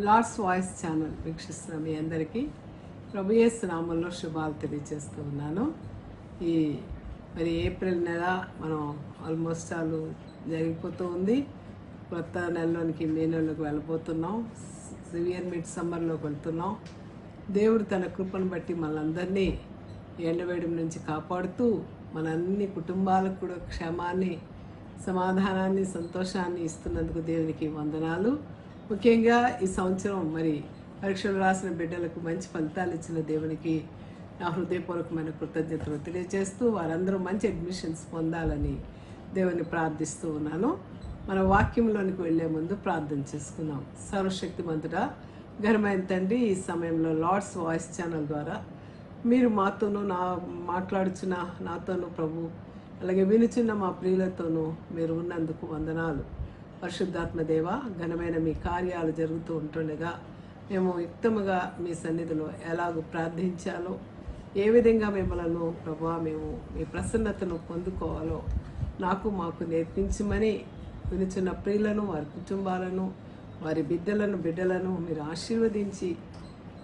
Lord's voice channel వీక్షిస్తున్న మీ అందరికీ ప్రభు యేసు నామంలో శుభాలు తెలియజేస్తూ ఉన్నాను. ఈ ఏప్రిల్ నెల మనం ఆల్మోస్ట్ జరిగిపోతూ ఉంది. కొత్త నెలలోనికి మే నెలలోకి వెళ్ళిపోతున్నాం. సివియర్ మిడ్ సమ్మర్లోకి వెళ్తున్నాం. దేవుడు తన కృపను బట్టి మనందరినీ ఎండవేయడం నుంచి కాపాడుతూ మన అన్ని కుటుంబాలకు కూడా క్షేమాన్ని, సమాధానాన్ని, సంతోషాన్ని ఇస్తున్నందుకు దేవునికి వందనాలు. ముఖ్యంగా ఈ సంవత్సరం పరీక్షలు రాసిన బిడ్డలకు మంచి ఫలితాలు ఇచ్చిన దేవునికి నా హృదయపూర్వకమైన కృతజ్ఞతలు తెలియజేస్తూ వారందరూ మంచి అడ్మిషన్స్ పొందాలని దేవుని ప్రార్థిస్తూ ఉన్నాను. మన వాక్యంలోనికి వెళ్లే ముందు ప్రార్థన చేసుకున్నాం. సర్వశక్తిమంతుడా, ఘనమైన తండ్రి, ఈ సమయంలో లార్డ్స్ వాయిస్ ఛానల్ ద్వారా మీరు మాతోనూ మాట్లాడుచున్న నాతోనూ ప్రభు, అలాగే వినుచున్న మా ప్రియులతోనూ మీరు ఉన్నందుకు వందనాలు. పరిశుద్ధాత్మ దేవ, ఘనమైన మీ కార్యాలు జరుగుతూ ఉంటుండగా మేము యుక్తముగా మీ సన్నిధిలో ఎలాగో ప్రార్థించాలో, ఏ విధంగా మిమ్మలను ప్రభా మేము మీ ప్రసన్నతను పొందుకోవాలో మాకు నేర్పించమని వినుచున్న ప్రియులను, వారి కుటుంబాలను, వారి బిడ్డలను మీరు ఆశీర్వదించి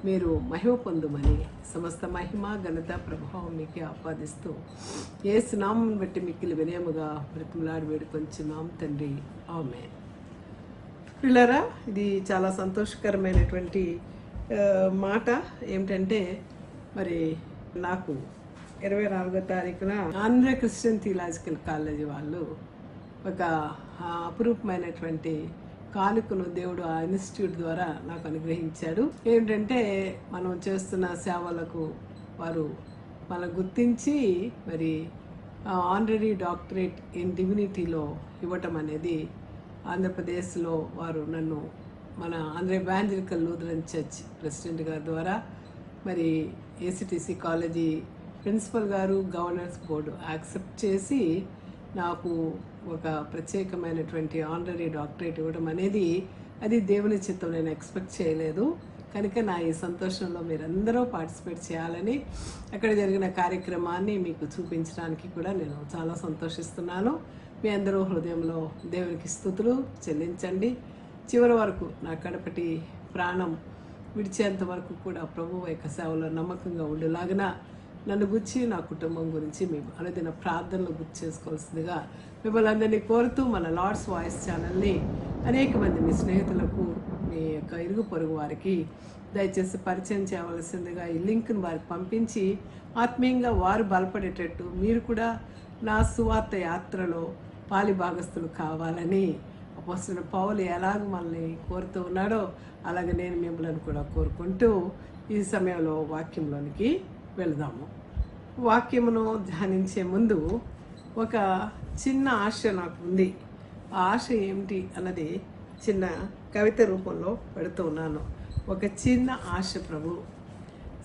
మీరు మహిమ పొందుమని, సమస్త మహిమ, ఘనత, ప్రభావం మీకే ఆపాదిస్తూ యేసు నామం బట్టి మిక్కిలి వినయముగా బ్రతిమలాడి వేడుకొంచున్నాం తండ్రి, ఆమేన్. పిల్లరా, ఇది చాలా సంతోషకరమైనటువంటి మాట. ఏమిటంటే నాకు 24వ తారీఖున ఆంధ్ర క్రిస్టియన్ థియలాజికల్ కాలేజీ వాళ్ళు ఒక అపురూపమైనటువంటి కానుకను దేవుడు ఆ ఇన్స్టిట్యూట్ ద్వారా నాకు అనుగ్రహించాడు. ఏంటంటే మనం చేస్తున్న సేవలకు వారు మనం గుర్తించి ఆనరీ డాక్టరేట్ ఇన్ డివినిటీలో ఇవ్వటం అనేది ఆంధ్రప్రదేశ్లో వారు నన్ను మన Andhra evangelical Lutheran church president గారి ద్వారా ఏసీటీసీ కాలేజీ ప్రిన్సిపల్ గారు, గవర్నర్స్ బోర్డు యాక్సెప్ట్ చేసి నాకు ఒక ప్రత్యేకమైనటువంటి ఆనరీ డాక్టరేట్ ఇవ్వడం అనేది అది దేవుని చిత్తం. నేను ఎక్స్పెక్ట్ చేయలేదు. కనుక నా ఈ సంతోషంలో మీరందరూ పార్టిసిపేట్ చేయాలని అక్కడ జరిగిన కార్యక్రమాన్ని మీకు చూపించడానికి కూడా నేను చాలా సంతోషిస్తున్నాను. మీ అందరూ హృదయంలో దేవునికి స్తుతులు చెల్లించండి. చివరి వరకు నా కడపటి ప్రాణం విడిచేంత వరకు కూడా ప్రభువు యొక్క సేవలో నమ్మకంగా ఉండేలాగిన నన్ను గురించి, నా కుటుంబం గురించి మేము అనుదిన ప్రార్థనలు గుర్తు చేసుకోవాల్సిందిగా మిమ్మల్ని అందరినీ కోరుతూ మన లార్డ్స్ వాయిస్ ఛానల్ని అనేక మంది మీ స్నేహితులకు, మీ యొక్క ఇరుగు పొరుగు వారికి దయచేసి పరిచయం చేయవలసిందిగా ఈ లింక్ను వారికి పంపించి ఆత్మీయంగా వారు బలపడేటట్టు మీరు కూడా నా సువార్త యాత్రలో పాలిభాగస్తులు కావాలని అపోస్తలుడైన పౌలు ఎలాగ మనల్ని కోరుతూ ఉన్నాడో అలాగే నేను మిమ్మల్ని కూడా కోరుకుంటూ ఈ సమయంలో వాక్యంలోనికి వెళదాము. వాక్యమును ధ్యానించే ముందు ఒక చిన్న ఆశ నాకు ఉంది. ఆ ఆశ ఏమిటి అన్నది చిన్న కవిత రూపంలో పెడుతూ ఉన్నాను. ఒక చిన్న ఆశ. ప్రభు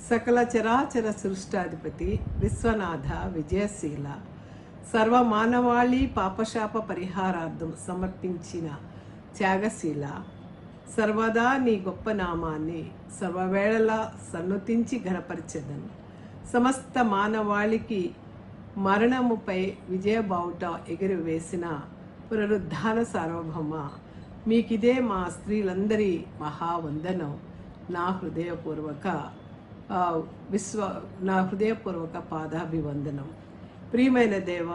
సకల చరాచర సృష్టాధిపతి, విశ్వనాథ, విజయశీల, సర్వమానవాళి పాపశాప పరిహారార్థం సమర్పించిన త్యాగశీల, సర్వదా నీ గొప్ప నామాన్ని సర్వవేళలా సన్నుతించి ఘనపరిచెదను. సమస్త మానవాళికి మరణముపై విజయబావుట ఎగురవేసిన పునరుద్ధాన సార్వభౌమ, మీకిదే మా స్త్రీలందరి మహావందనం. నా హృదయపూర్వక పాదాభివందనం. ప్రియమైన దేవ,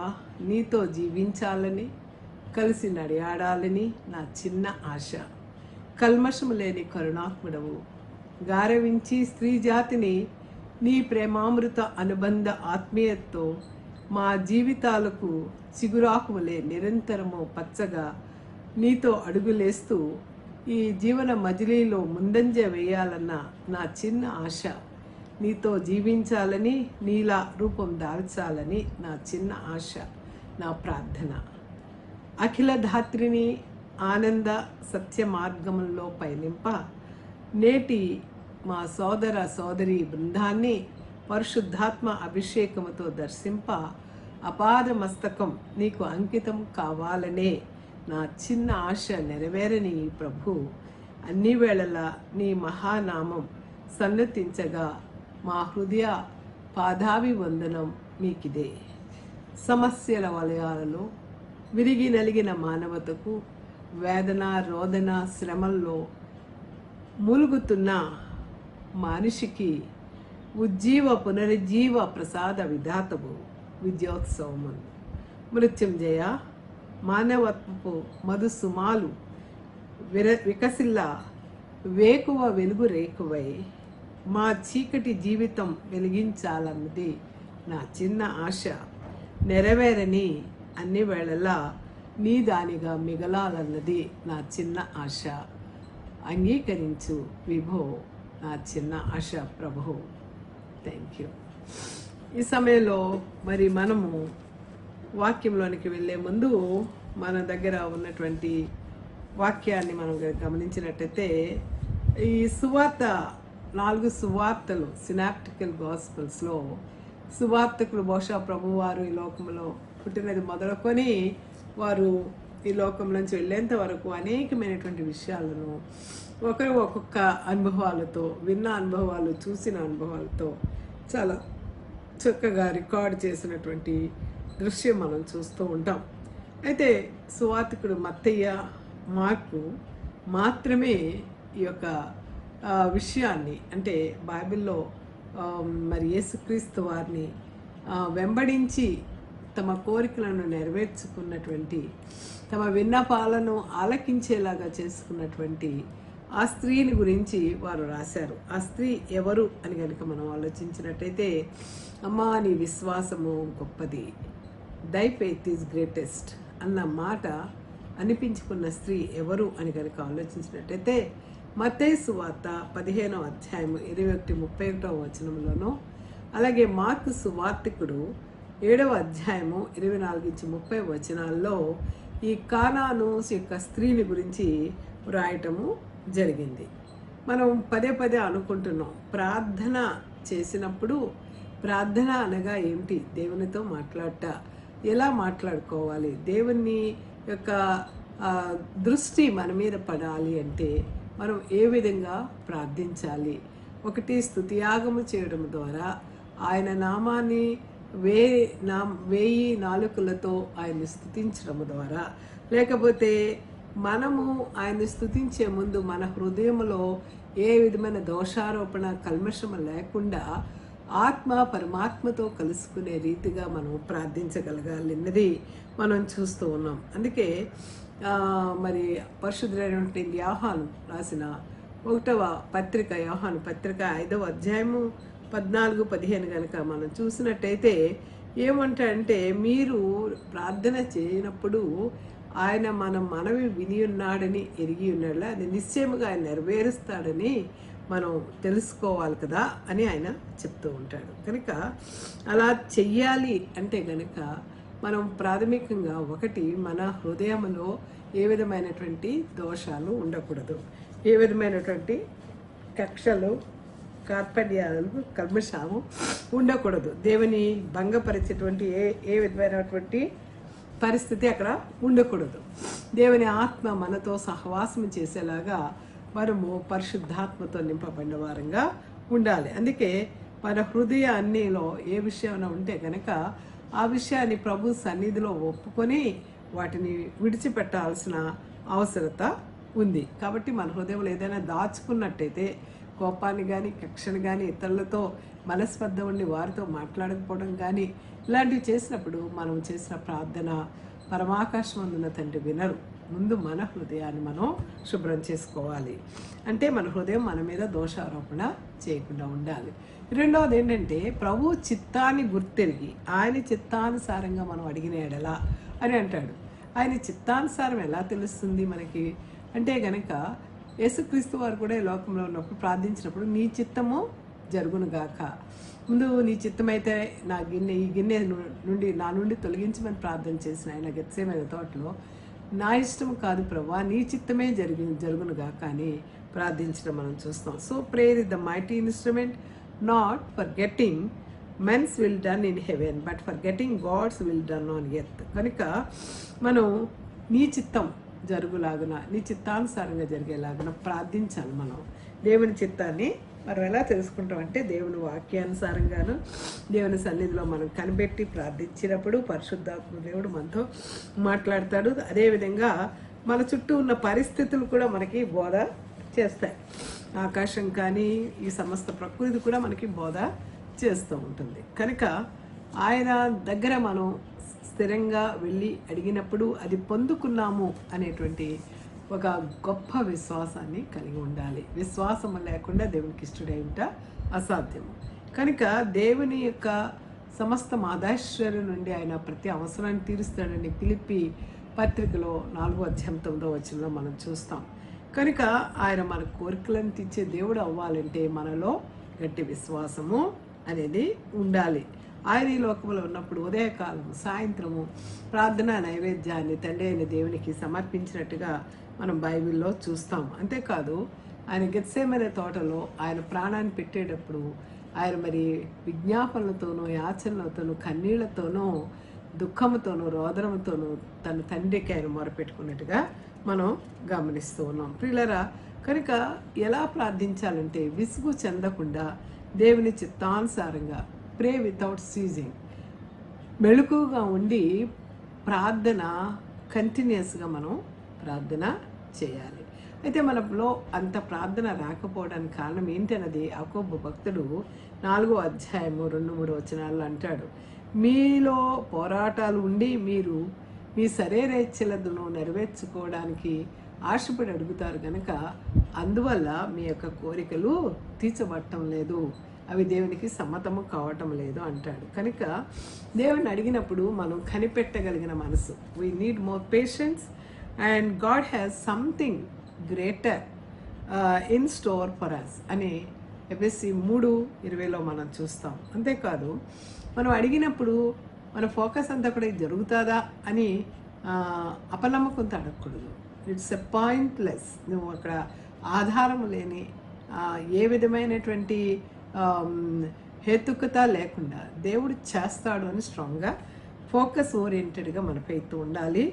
నీతో జీవించాలని, కలిసి నడియాడాలని నా చిన్న ఆశ. కల్మషము లేని కరుణాత్ముడవు, గారవించి స్త్రీ జాతిని నీ ప్రేమామృత అనుబంధ ఆత్మీయతతో మా జీవితాలకు చిగురాకువలే నిరంతరము పచ్చగా నీతో అడుగులేస్తూ ఈ జీవన మజిలీలో ముందంజ వేయాలన్న నా చిన్న ఆశ. నీతో జీవించాలని, నీలా రూపం దాల్చాలని నా చిన్న ఆశ, నా ప్రార్థన. అఖిల ధాత్రిని ఆనంద సత్య మార్గంలో పయనింప నేటి మా సోదర సోదరి బృందాన్ని పరిశుద్ధాత్మ అభిషేకముతో దర్శింప అపాద మస్తకం నీకు అంకితం కావాలనే నా చిన్న ఆశ నెరవేరని ప్రభు, అన్ని వేళలా నీ మహానామం సన్నతించగా మా హృదయ పాదాభివందనం మీకిదే. సమస్యల వలయాలలో విరిగి నలిగిన మానవతకు వేదన, రోదన, శ్రమల్లో మూలుగుతున్న మనిషికి ఉజ్జీవ పునరుజ్జీవ ప్రసాద విధాతవు విద్యోత్సవము. మృత్యుంజయ మానవత్వపు మధుసుమాలు వికసిల్ల వేకువ వెలుగు రేకువై మా చీకటి జీవితం వెలిగించాలన్నది నా చిన్న ఆశ. నెరవేరని అన్ని వేళలా నీ దానిగా మిగలాలన్నది నా చిన్న ఆశ. అంగీకరించు విభో నా చిన్న ఆశ ప్రభు. Thank you. ఈ సమయంలో మరి మనము వాక్యంలోనికి వెళ్ళే ముందు మన దగ్గర ఉన్నటువంటి వాక్యాన్ని మనం గమనించినట్టయితే ఈ సువార్త 4 సువార్తలు సినాప్టికల్ గాస్పల్స్లో సువార్తకులు బహుశా ప్రభు వారు ఈ లోకంలో పుట్టినది మొదలుకొని వారు ఈ లోకం నుంచి వెళ్ళేంత వరకు అనేకమైనటువంటి విషయాలను ఒకరు ఒక్కొక్క అనుభవాలతో, విన్న అనుభవాలు, చూసిన అనుభవాలతో చాలా చక్కగా రికార్డ్ చేసినటువంటి దృశ్యం మనం చూస్తూ ఉంటాం. అయితే సువార్తికుడు మత్తయ్య, మార్కు మాత్రమే ఈ యొక్క విషయాన్ని, అంటే బైబిల్లో మరి యేసుక్రీస్తు వారిని వెంబడించి తమ కోరికలను నెరవేర్చుకున్నటువంటి, తమ విన్నపాలను ఆలకించేలాగా చేసుకున్నటువంటి ఆ స్త్రీని గురించి వారు రాశారు. ఆ స్త్రీ ఎవరు అని కనుక మనం ఆలోచించినట్టయితే, అమ్మా నీ విశ్వాసము గొప్పది, దై ఫెయిత్ ఈజ్ గ్రేటెస్ట్ అన్న మాట అనిపించుకున్న స్త్రీ ఎవరు అని కనుక ఆలోచించినట్టయితే, మత్తయి సువార్త 15వ అధ్యాయం 21-31 వచనంలోనూ, అలాగే మార్కు సువార్తికుడు 7వ అధ్యాయము 24-30 వచనాల్లో ఈ కానాను యొక్క స్త్రీని గురించి వ్రాయటము జరిగింది. మనం పదే పదే అనుకుంటున్నాం, ప్రార్థన చేసినప్పుడు ప్రార్థన అనగా ఏమిటి, దేవునితో మాట్లాడట, ఎలా మాట్లాడుకోవాలి, దేవుని యొక్క దృష్టి మన మీద పడాలి అంటే మనం ఏ విధంగా ప్రార్థించాలి. ఒకటి స్తుతియాగము చేయడం ద్వారా ఆయన నామాన్ని 1000 నాలుకలతో ఆయన్ని స్తుతించడం ద్వారా, లేకపోతే మనము ఆయన్ని స్తుతించే ముందు మన హృదయంలో ఏ విధమైన దోషారోపణ కల్మషము లేకుండా ఆత్మ పరమాత్మతో కలుసుకునే రీతిగా మనం ప్రార్థించగలగాలి అన్నది మనం చూస్తూ ఉన్నాం. అందుకే మరి పరిశుద్ధుడైనటువంటి యోహాను రాసిన 1వ పత్రిక, యోహాను పత్రిక 5వ అధ్యాయము 14-15 కనుక మనం చూసినట్టయితే ఏమంటాడంటే, మీరు ప్రార్థన చేయనప్పుడు ఆయన మన మనవి విని ఉన్నాడని ఎరిగి ఉన్నాడు, అది నిశ్చయముగా ఆయన నెరవేరుస్తాడని మనం తెలుసుకోవాలి కదా అని ఆయన చెప్తూ ఉంటాడు. కనుక అలా చెయ్యాలి అంటే కనుక మనం ప్రాథమికంగా ఒకటి, మన హృదయంలో ఏ విధమైనటువంటి దోషాలు ఉండకూడదు, ఏ విధమైనటువంటి కక్షలు, కార్పణ్యాలు, కల్మషాము ఉండకూడదు, దేవుని భంగపరిచేటువంటి ఏ విధమైనటువంటి పరిస్థితి అక్కడ ఉండకూడదు. దేవుని ఆత్మ మనతో సహవాసం చేసేలాగా మనము పరిశుద్ధాత్మతో నింపబడిన వారంగా ఉండాలి. అందుకే మన హృదయాన్నిలో ఏ విషయం ఉంటే కనుక ఆ విషయాన్ని ప్రభు సన్నిధిలో ఒప్పుకొని వాటిని విడిచిపెట్టాల్సిన అవసరత ఉంది. కాబట్టి మన హృదయంలో ఏదైనా దాచుకున్నట్టయితే, కోపాన్ని కానీ కక్షను కానీ, ఇతరులతో మనస్పర్ధ ఉండి వారితో మాట్లాడకపోవడం కానీ, ఇలాంటివి చేసినప్పుడు మనం చేసిన ప్రార్థన పరమాకాశం అందున్న తండ్రి వినరు. ముందు మన హృదయాన్ని మనం శుభ్రం చేసుకోవాలి. అంటే మన హృదయం మన మీద దోషారోపణ చేయకుండా ఉండాలి. రెండవది ఏంటంటే, ప్రభు చిత్తాన్ని గుర్తెరిగి ఆయన చిత్తానుసారంగా మనం అడిగిన ఎడలా అని అంటాడు. ఆయన చిత్తానుసారం ఎలా తెలుస్తుంది మనకి అంటే గనక, యేసుక్రీస్తు వారు కూడా ఈ లోకంలో ఉన్నప్పుడు ప్రార్థించినప్పుడు నీ చిత్తము జరుగునుగాక, ముందు నీ చిత్తమైతే ఈ గిన్నె నా నుండి తొలగించమని ప్రార్థన చేసిన ఆయన గెత్సేమనే తోటలో, నా ఇష్టం కాదు ప్రభువా నీ చిత్తమే జరుగునుగాక అని ప్రార్థించడం మనం చూస్తాం. So prayer is the mighty instrument, not for getting men's will done in heaven but for getting God's will done on earth. కనుక మనం నీ చిత్తం జరుగులాగున, నీ చిత్తానుసారంగా జరిగేలాగున ప్రార్థించాలి. మనం దేవుని చిత్తాన్ని మనం ఎలా తెలుసుకుంటాం అంటే, దేవుని వాక్యానుసారంగాను దేవుని సన్నిధిలో మనం కనిపెట్టి ప్రార్థించినప్పుడు పరిశుద్ధాత్మ దేవుడు మనతో మాట్లాడతాడు. అదేవిధంగా మన చుట్టూ ఉన్న పరిస్థితులు కూడా మనకి బోధ చేస్తాయి. ఆకాశం కానీ ఈ సమస్త ప్రకృతి కూడా మనకి బోధ చేస్తూ ఉంటుంది. కనుక ఆయన దగ్గర మనం స్థిరంగా వెళ్ళి అడిగినప్పుడు అది పొందుకున్నాము అనేటువంటి ఒక గొప్ప విశ్వాసాన్ని కలిగి ఉండాలి. విశ్వాసం లేకుండా దేవునికి ఇష్టడై ఉంట అసాధ్యము. కనుక దేవుని యొక్క సమస్త మాదాశ్వర్యం నుండి ఆయన ప్రతి అవసరాన్ని తీరుస్తాడని ఫిలిప్పీ పత్రికలో 4:9 మనం చూస్తాం. కనుక ఆయన మన కోరికలను తీర్చే దేవుడు అవ్వాలంటే మనలో గట్టి విశ్వాసము అనేది ఉండాలి. ఆయన ఈ లోకంలో ఉన్నప్పుడు ఉదయకాలం సాయంత్రము ప్రార్థనా నైవేద్యాన్ని తండ్రి అయిన దేవునికి సమర్పించినట్టుగా మనం బైబిల్లో చూస్తాం. అంతేకాదు ఆయన గెత్సేమనే తోటలో ఆయన ప్రాణాన్ని పెట్టేటప్పుడు ఆయన మరి విజ్ఞాపనలతోనూ యాచనలతోనూ కన్నీళ్లతోనూ దుఃఖముతోనూ రోదనముతోనూ తన తండ్రికి ఆయన మొరపెట్టుకున్నట్టుగా మనం గమనిస్తూ ఉన్నాం. ప్రియులరా, కనుక ఎలా ప్రార్థించాలంటే విసుగు చెందకుండా దేవుని చిత్తానుసారంగా ప్రే వితౌట్ సీజింగ్, మెళుకుగా ఉండి ప్రార్థన కంటిన్యూస్గా మనం ప్రార్థన చేయాలి. అయితే మనలో అంత ప్రార్థన రాకపోవడానికి కారణం ఏంటన్నది యాకోబు భక్తుడు 4:2-3 అంటాడు. మీలో పోరాటాలు ఉండి మీరు మీ శరీరేచ్ఛలను నెరవేర్చుకోవడానికి ఆశపడి అడుగుతారు కనుక అందువల్ల మీ యొక్క కోరికలు తీర్చబడటం లేదు, అవి దేవునికి సమ్మతము కావటం లేదు అంటాడు. కనుక దేవుని అడిగినప్పుడు మనం కనిపెట్టగలిగిన మనసు, we need more patience and God has something greater in store for us అని ఎఫెసీ 3:20 మనం చూస్తాం. అంతేకాదు మనం అడిగినప్పుడు మన ఫోకస్ అంతా కూడా ఇది జరుగుతుందా అని అపనమ్మకంతో అడగకూడదు. It's a pointless. నువ్వు అక్కడ ఆధారం లేని ఏ విధమైనటువంటి హేతుకత లేకుండా దేవుడు చేస్తాడు అని స్ట్రాంగ్గా ఫోకస్ ఓరియంటెడ్గా మన ఫెయిత్ ఉండాలి.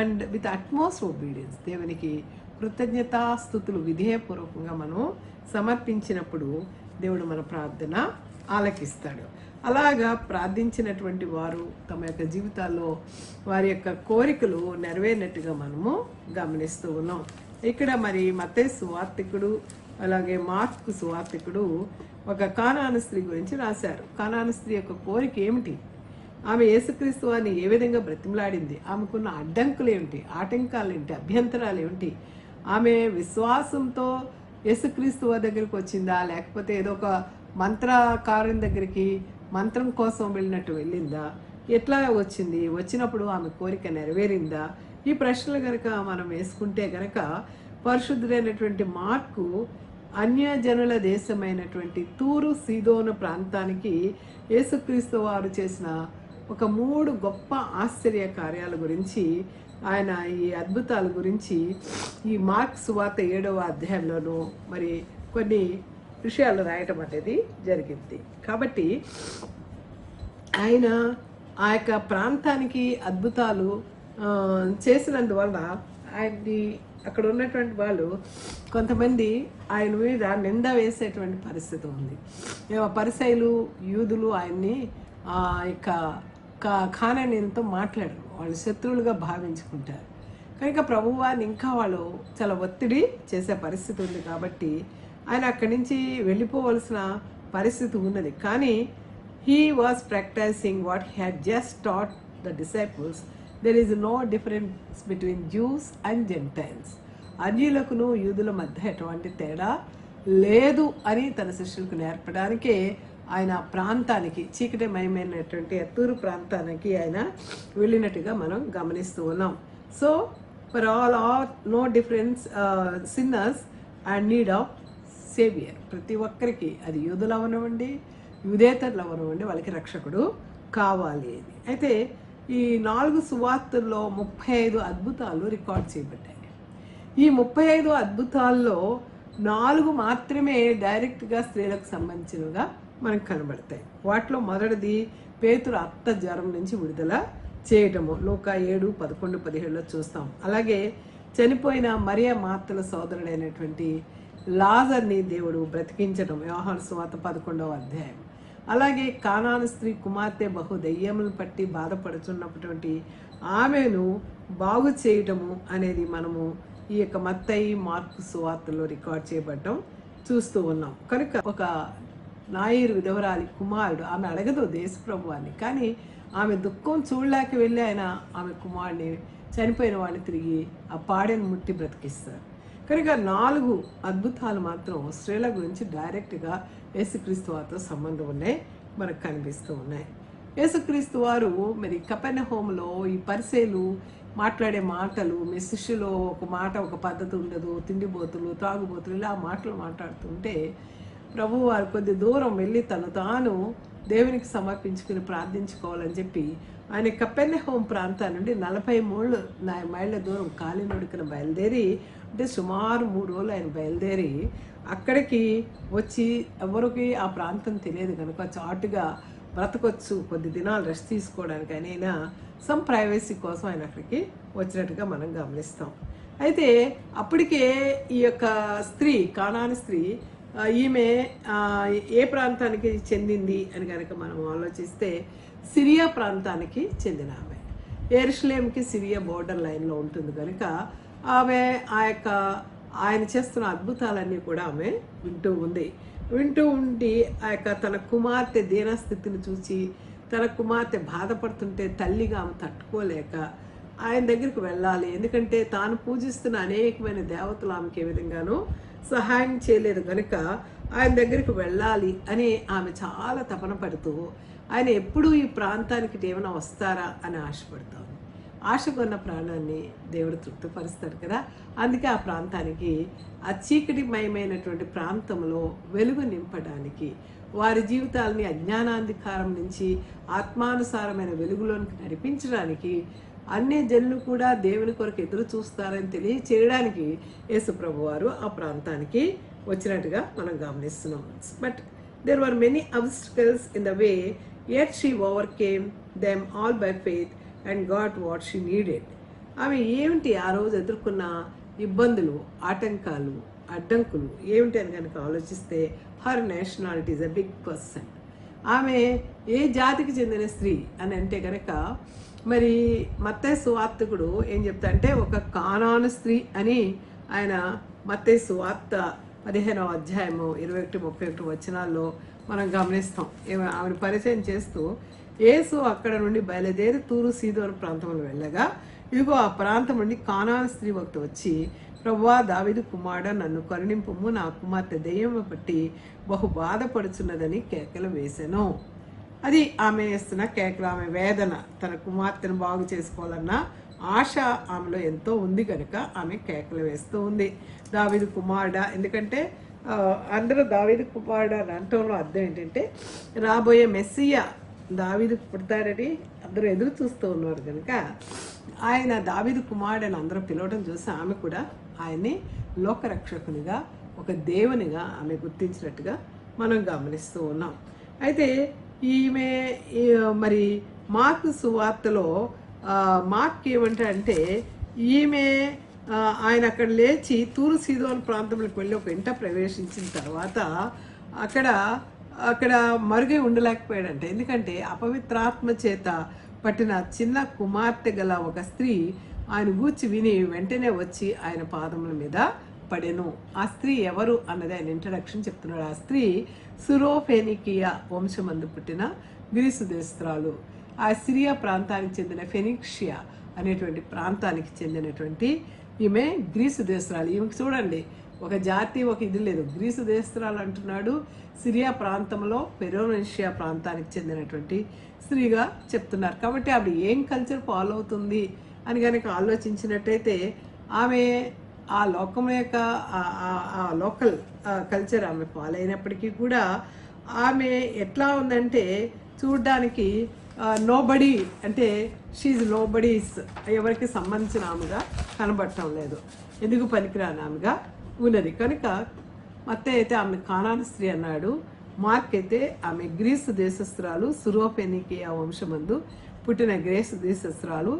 అండ్ విత్ అట్మోస్ట్ ఒబీడియన్స్ దేవునికి కృతజ్ఞతాస్తుతులు విధేయపూర్వకంగా మనం సమర్పించినప్పుడు దేవుడు మన ప్రార్థన ఆలకిస్తాడు. అలాగా ప్రార్థించినటువంటి వారు తమ యొక్క జీవితాల్లో వారి యొక్క కోరికలు నెరవేరినట్టుగా మనము గమనిస్తూ ఉన్నాం. ఇక్కడ మరి మత్తయి సువార్తికుడు అలాగే మార్కు సువార్తికుడు ఒక కానాను స్త్రీ గురించి రాశారు. కానాను స్త్రీ యొక్క కోరిక ఏమిటి? ఆమె యేసుక్రీస్తు వారిని ఏ విధంగా బ్రతిమలాడింది? ఆమెకున్న అడ్డంకులు ఏమిటి, ఆటంకాలు ఏంటి, అభ్యంతరాలు ఏమిటి? ఆమె విశ్వాసంతో యేసుక్రీస్తు వారి దగ్గరికి వచ్చిందా, లేకపోతే ఏదో ఒక మంత్రకారుని దగ్గరికి మంత్రం కోసం వెళ్ళినట్టు వెళ్ళిందా, ఎట్లా వచ్చింది? వచ్చినప్పుడు ఆమె కోరిక నెరవేరిందా? ఈ ప్రశ్నలు కనుక మనం వేసుకుంటే కనుక పరిశుద్ధుడైనటువంటి మార్కు అన్యజనుల దేశమైనటువంటి తూరు సీదోను ప్రాంతానికి యేసుక్రీస్తు వారు చేసిన ఒక 3 గొప్ప ఆశ్చర్య కార్యాల గురించి, ఆయన ఈ అద్భుతాల గురించి ఈ మార్క్ సువార్త 7వ అధ్యాయంలోనూ మరి కొన్ని విషయాలు రాయటం అనేది జరిగింది. కాబట్టి ఆయన ఆ యొక్క ప్రాంతానికి అద్భుతాలు చేసినందువల్ల ఆయన్ని అక్కడ ఉన్నటువంటి వాళ్ళు కొంతమంది ఆయన మీద నింద వేసేటువంటి పరిస్థితి ఉంది. పరిసయ్యులు యూదులు ఆయన్ని ఇక కానానీయులతో మాట్లాడరు, వాళ్ళు శత్రువులుగా భావించుకుంటారు. కనుక ప్రభువాన్ని ఇంకా వాళ్ళు చాలా ఒత్తిడి చేసే పరిస్థితి ఉంది. కాబట్టి ఆయన అక్కడి నుంచి వెళ్ళిపోవలసిన పరిస్థితి ఉన్నది. కానీ he was practicing what he had just taught the disciples. There is no difference between Jews and Gentiles. అన్యులకును యూదుల మధ్య ఎటువంటి తేడా లేదు అని తన శిష్యులకు నేర్పడానికే ఆయన ప్రాంతానికి, చీకటిమయమైనటువంటి ఎత్తూరు ప్రాంతానికి ఆయన వెళ్ళినట్టుగా మనం గమనిస్తూ ఉన్నాం. So for all are no difference sinners and need of saviour. ప్రతి ఒక్కరికి, అది యూదులు అవనివ్వండి యూదేతరులు అవనివ్వండి, వాళ్ళకి రక్షకుడు కావాలి అని. అయితే ఈ 4 సువార్తల్లో 35 అద్భుతాలు రికార్డ్ చేయబడ్డాయి. ఈ 35 అద్భుతాల్లో 4 మాత్రమే డైరెక్ట్గా స్త్రీలకు సంబంధించినవిగా మనకు కనబడతాయి. వాటిలో మొదటిది పేతురు అత్త జ్వరం నుంచి విడుదల చేయటము, లూకా 7:11-17 చూస్తాం. అలాగే చనిపోయిన మరియ మార్తల సోదరుడైనటువంటి లాజర్ని దేవుడు బ్రతికించడం, యోహాను సువార్త 11వ అధ్యాయం. అలాగే కానాను స్త్రీ కుమార్తె బహు దయ్యములను పట్టి బాధపడుతున్నటువంటి ఆమెను బాగు చేయటము అనేది మనము ఈ యొక్క మత్తయి మార్కు సువార్తలో రికార్డ్ చేయబడటం చూస్తూ ఉన్నాం. కనుక ఒక నాయరు విధవరాలి కుమారుడు, ఆమె అడగదు దేశప్రభువాన్ని, కానీ ఆమె దుఃఖం చూడలేక వెళ్ళి ఆయన ఆమె కుమారుడిని, చనిపోయిన వాడిని తిరిగి ఆ పాడెను ముట్టి బ్రతికిస్తారు. కనుక 4 అద్భుతాలు మాత్రం స్త్రీల గురించి డైరెక్ట్గా యేసుక్రీస్తు వారితో సంబంధం ఉన్నాయి, మనకు కనిపిస్తూ ఉన్నాయి. యేసుక్రీస్తు వారు మరి కపెర్నహూములో ఈ పరిసయ్యులు మాట్లాడే మాటలు, మీ శిష్యులో ఒక మాట ఒక పద్ధతి ఉండదు, తిండిబోతులు త్రాగుబోతులు ఇలా మాటలు మాట్లాడుతుంటే ప్రభువు వారు కొద్ది దూరం వెళ్ళి తను తాను దేవునికి సమర్పించుకుని ప్రార్థించుకోవాలని చెప్పి ఆయన కపెర్నహూము ప్రాంతం నుండి 43 మైళ్ళ దూరం కాలినడకన బయలుదేరి, అంటే సుమారు 3 రోజులు ఆయన బయలుదేరి అక్కడికి వచ్చి, ఎవరికి ఆ ప్రాంతం తెలియదు కనుక చాటుగా బ్రతకొచ్చు, కొద్ది దినాలు రెస్ట్ తీసుకోవడానికి అయినా సమ్ ప్రైవసీ కోసం ఆయన అక్కడికి వచ్చినట్టుగా మనం గమనిస్తాం. అయితే అప్పటికే ఈ యొక్క స్త్రీ, కానాను స్త్రీ, ఈమె ఏ ప్రాంతానికి చెందింది అని కనుక మనం ఆలోచిస్తే సిరియా ప్రాంతానికి చెందిన ఆమె. యెరూషలేంకి సిరియా బోర్డర్ లైన్లో ఉంటుంది కనుక ఆమె ఆయన చేస్తున్న అద్భుతాలన్నీ కూడా ఆమె వింటూ ఉండి ఆ యొక్క తన కుమార్తె దీనస్థితిని చూసి, తన కుమార్తె బాధపడుతుంటే తల్లిగా ఆమె తట్టుకోలేక ఆయన దగ్గరికి వెళ్ళాలి. ఎందుకంటే తాను పూజిస్తున్న అనేకమైన దేవతలు ఆమెకి ఏ విధంగానూ సహాయం చేయలేదు కనుక ఆయన దగ్గరికి వెళ్ళాలి అని ఆమె చాలా తపన పడుతూ, ఆయన ఎప్పుడు ఈ ప్రాంతానికి ఏమైనా వస్తారా అని ఆశపడతాను. ఆశకున్న ప్రాణాన్ని దేవుడు తృప్తిపరుస్తాడు కదా. అందుకే ఆ ప్రాంతానికి, ఆ చీకటిమయమైనటువంటి ప్రాంతంలో వెలుగు నింపడానికి, వారి జీవితాలని అజ్ఞానాంధకారం నుంచి ఆత్మానుసారమైన వెలుగులోనికి నడిపించడానికి, అన్య జనులు కూడా దేవుని కొరకు ఎదురు చూస్తారని తెలియచేయడానికి యేసు ప్రభు వారు ఆ ప్రాంతానికి వచ్చినట్టుగా మనం గమనిస్తున్నాం. But there were many obstacles in the way, yet she overcame them all by faith and got what she needed. ఆమె ఏమిటి ఆ రోజు ఎదుర్కొన్న ఇబ్బందులు, ఆటంకాలు, అడ్డంకులు ఏమిటి అని కనుక ఆలోచిస్తే, her nationality is a big person. ఆమె ఏ జాతికి చెందిన స్త్రీ అని అంటే కనుక, మరి మత్తయి సువార్తికుడు ఏం చెప్తా అంటే ఒక కానాను స్త్రీ అని ఆయన మత్తయి సువార్త 15వ అధ్యాయము 21-31 వచనాల్లో మనం గమనిస్తాం. ఆమెను పరిచయం చేస్తూ, యేసు అక్కడ నుండి బయలుదేరి తూరు సీదోను ప్రాంతంలో వెళ్ళగా, ఇదిగో ఆ ప్రాంతం నుండి కానాను స్త్రీ ఒకటి వచ్చి, ప్రభువా దావీదు కుమారుడా నన్ను కరుణింపుము, నా కుమార్తె దెయ్యము పట్టి బహు బాధపడుచున్నదని కేకలు వేసెను. అది ఆమె వేస్తున్న కేకలు, ఆమె వేదన, తన కుమార్తెను బాగు చేసుకోవాలన్న ఆశ ఆమెలో ఎంతో ఉంది కనుక ఆమె కేకలు వేస్తూ ఉంది. దావీదు కుమారుడా, ఎందుకంటే అందరూ దావీదు కుమారుడా అని అంటంలో అర్థం ఏంటంటే రాబోయే మెస్సియా దావీదు పుడతాడని అందరూ ఎదురు చూస్తూ ఉన్నారు కనుక ఆయన దావీదు కుమారుడు అని అందరూ పిలవడం చూసి ఆమె కూడా ఆయన్ని లోకరక్షకునిగా, ఒక దేవునిగా ఆమె గుర్తించినట్టుగా మనం గమనిస్తూ ఉన్నాం. అయితే ఈమె మరి మార్కు సువార్తలో మార్క్ ఏమంటాడంటే, ఈమె ఆయన అక్కడ లేచి తూరు సీదోను ప్రాంతంలోకి వెళ్ళి ఒక ఇంట ప్రవేశించిన తర్వాత అక్కడ మరుగై ఉండలేకపోయాడంట. ఎందుకంటే అపవిత్రాత్మ చేత పట్టిన చిన్న కుమార్తె గల ఒక స్త్రీ ఆయన గూర్చి విని వెంటనే వచ్చి ఆయన పాదముల మీద పడెను. ఆ స్త్రీ ఎవరు అన్నది ఆయన ఇంట్రడక్షన్ చెప్తున్నాడు. ఆ స్త్రీ సురోఫెనికియా వంశమందు పుట్టిన గ్రీసు దేశస్తురాలు. ఆ సిరియా ప్రాంతానికి చెందిన ఫెనిక్షియా అనేటువంటి ప్రాంతానికి చెందినటువంటి ఈమె గ్రీసు దేశస్తురాలు. ఈమెకి చూడండి, ఒక జాతి ఒక ఇది లేదు, గ్రీసు దేశస్తురాలు అంటున్నాడు. సిరియా ప్రాంతంలో పెరోనేషియా ప్రాంతానికి చెందినటువంటి స్త్రీగా చెప్తున్నారు. కాబట్టి ఆవిడ ఏం కల్చర్ ఫాలో అవుతుంది అని కనుక ఆలోచించినట్టయితే, ఆమె ఆ లోకం యొక్క ఆ లోకల్ కల్చర్ ఆమె ఫాలో అయినప్పటికీ కూడా ఆమె ఎట్లా ఉందంటే చూడ్డానికి నోబడీ, అంటే షీజ్ నోబడీస్, ఎవరికి సంబంధించిన ఆమెగా కనబడటం లేదు, ఎందుకు పనికిరాని ఆమెగా ఉన్నది. కనుక మత్తయి అయితే ఆమె కానాను స్త్రీ అన్నాడు. మార్క్ అయితే ఆమె గ్రీసు దేశస్తురాలు, సురోఫెనికియా వంశమందు పుట్టిన గ్రీసు దేశస్తురాలు.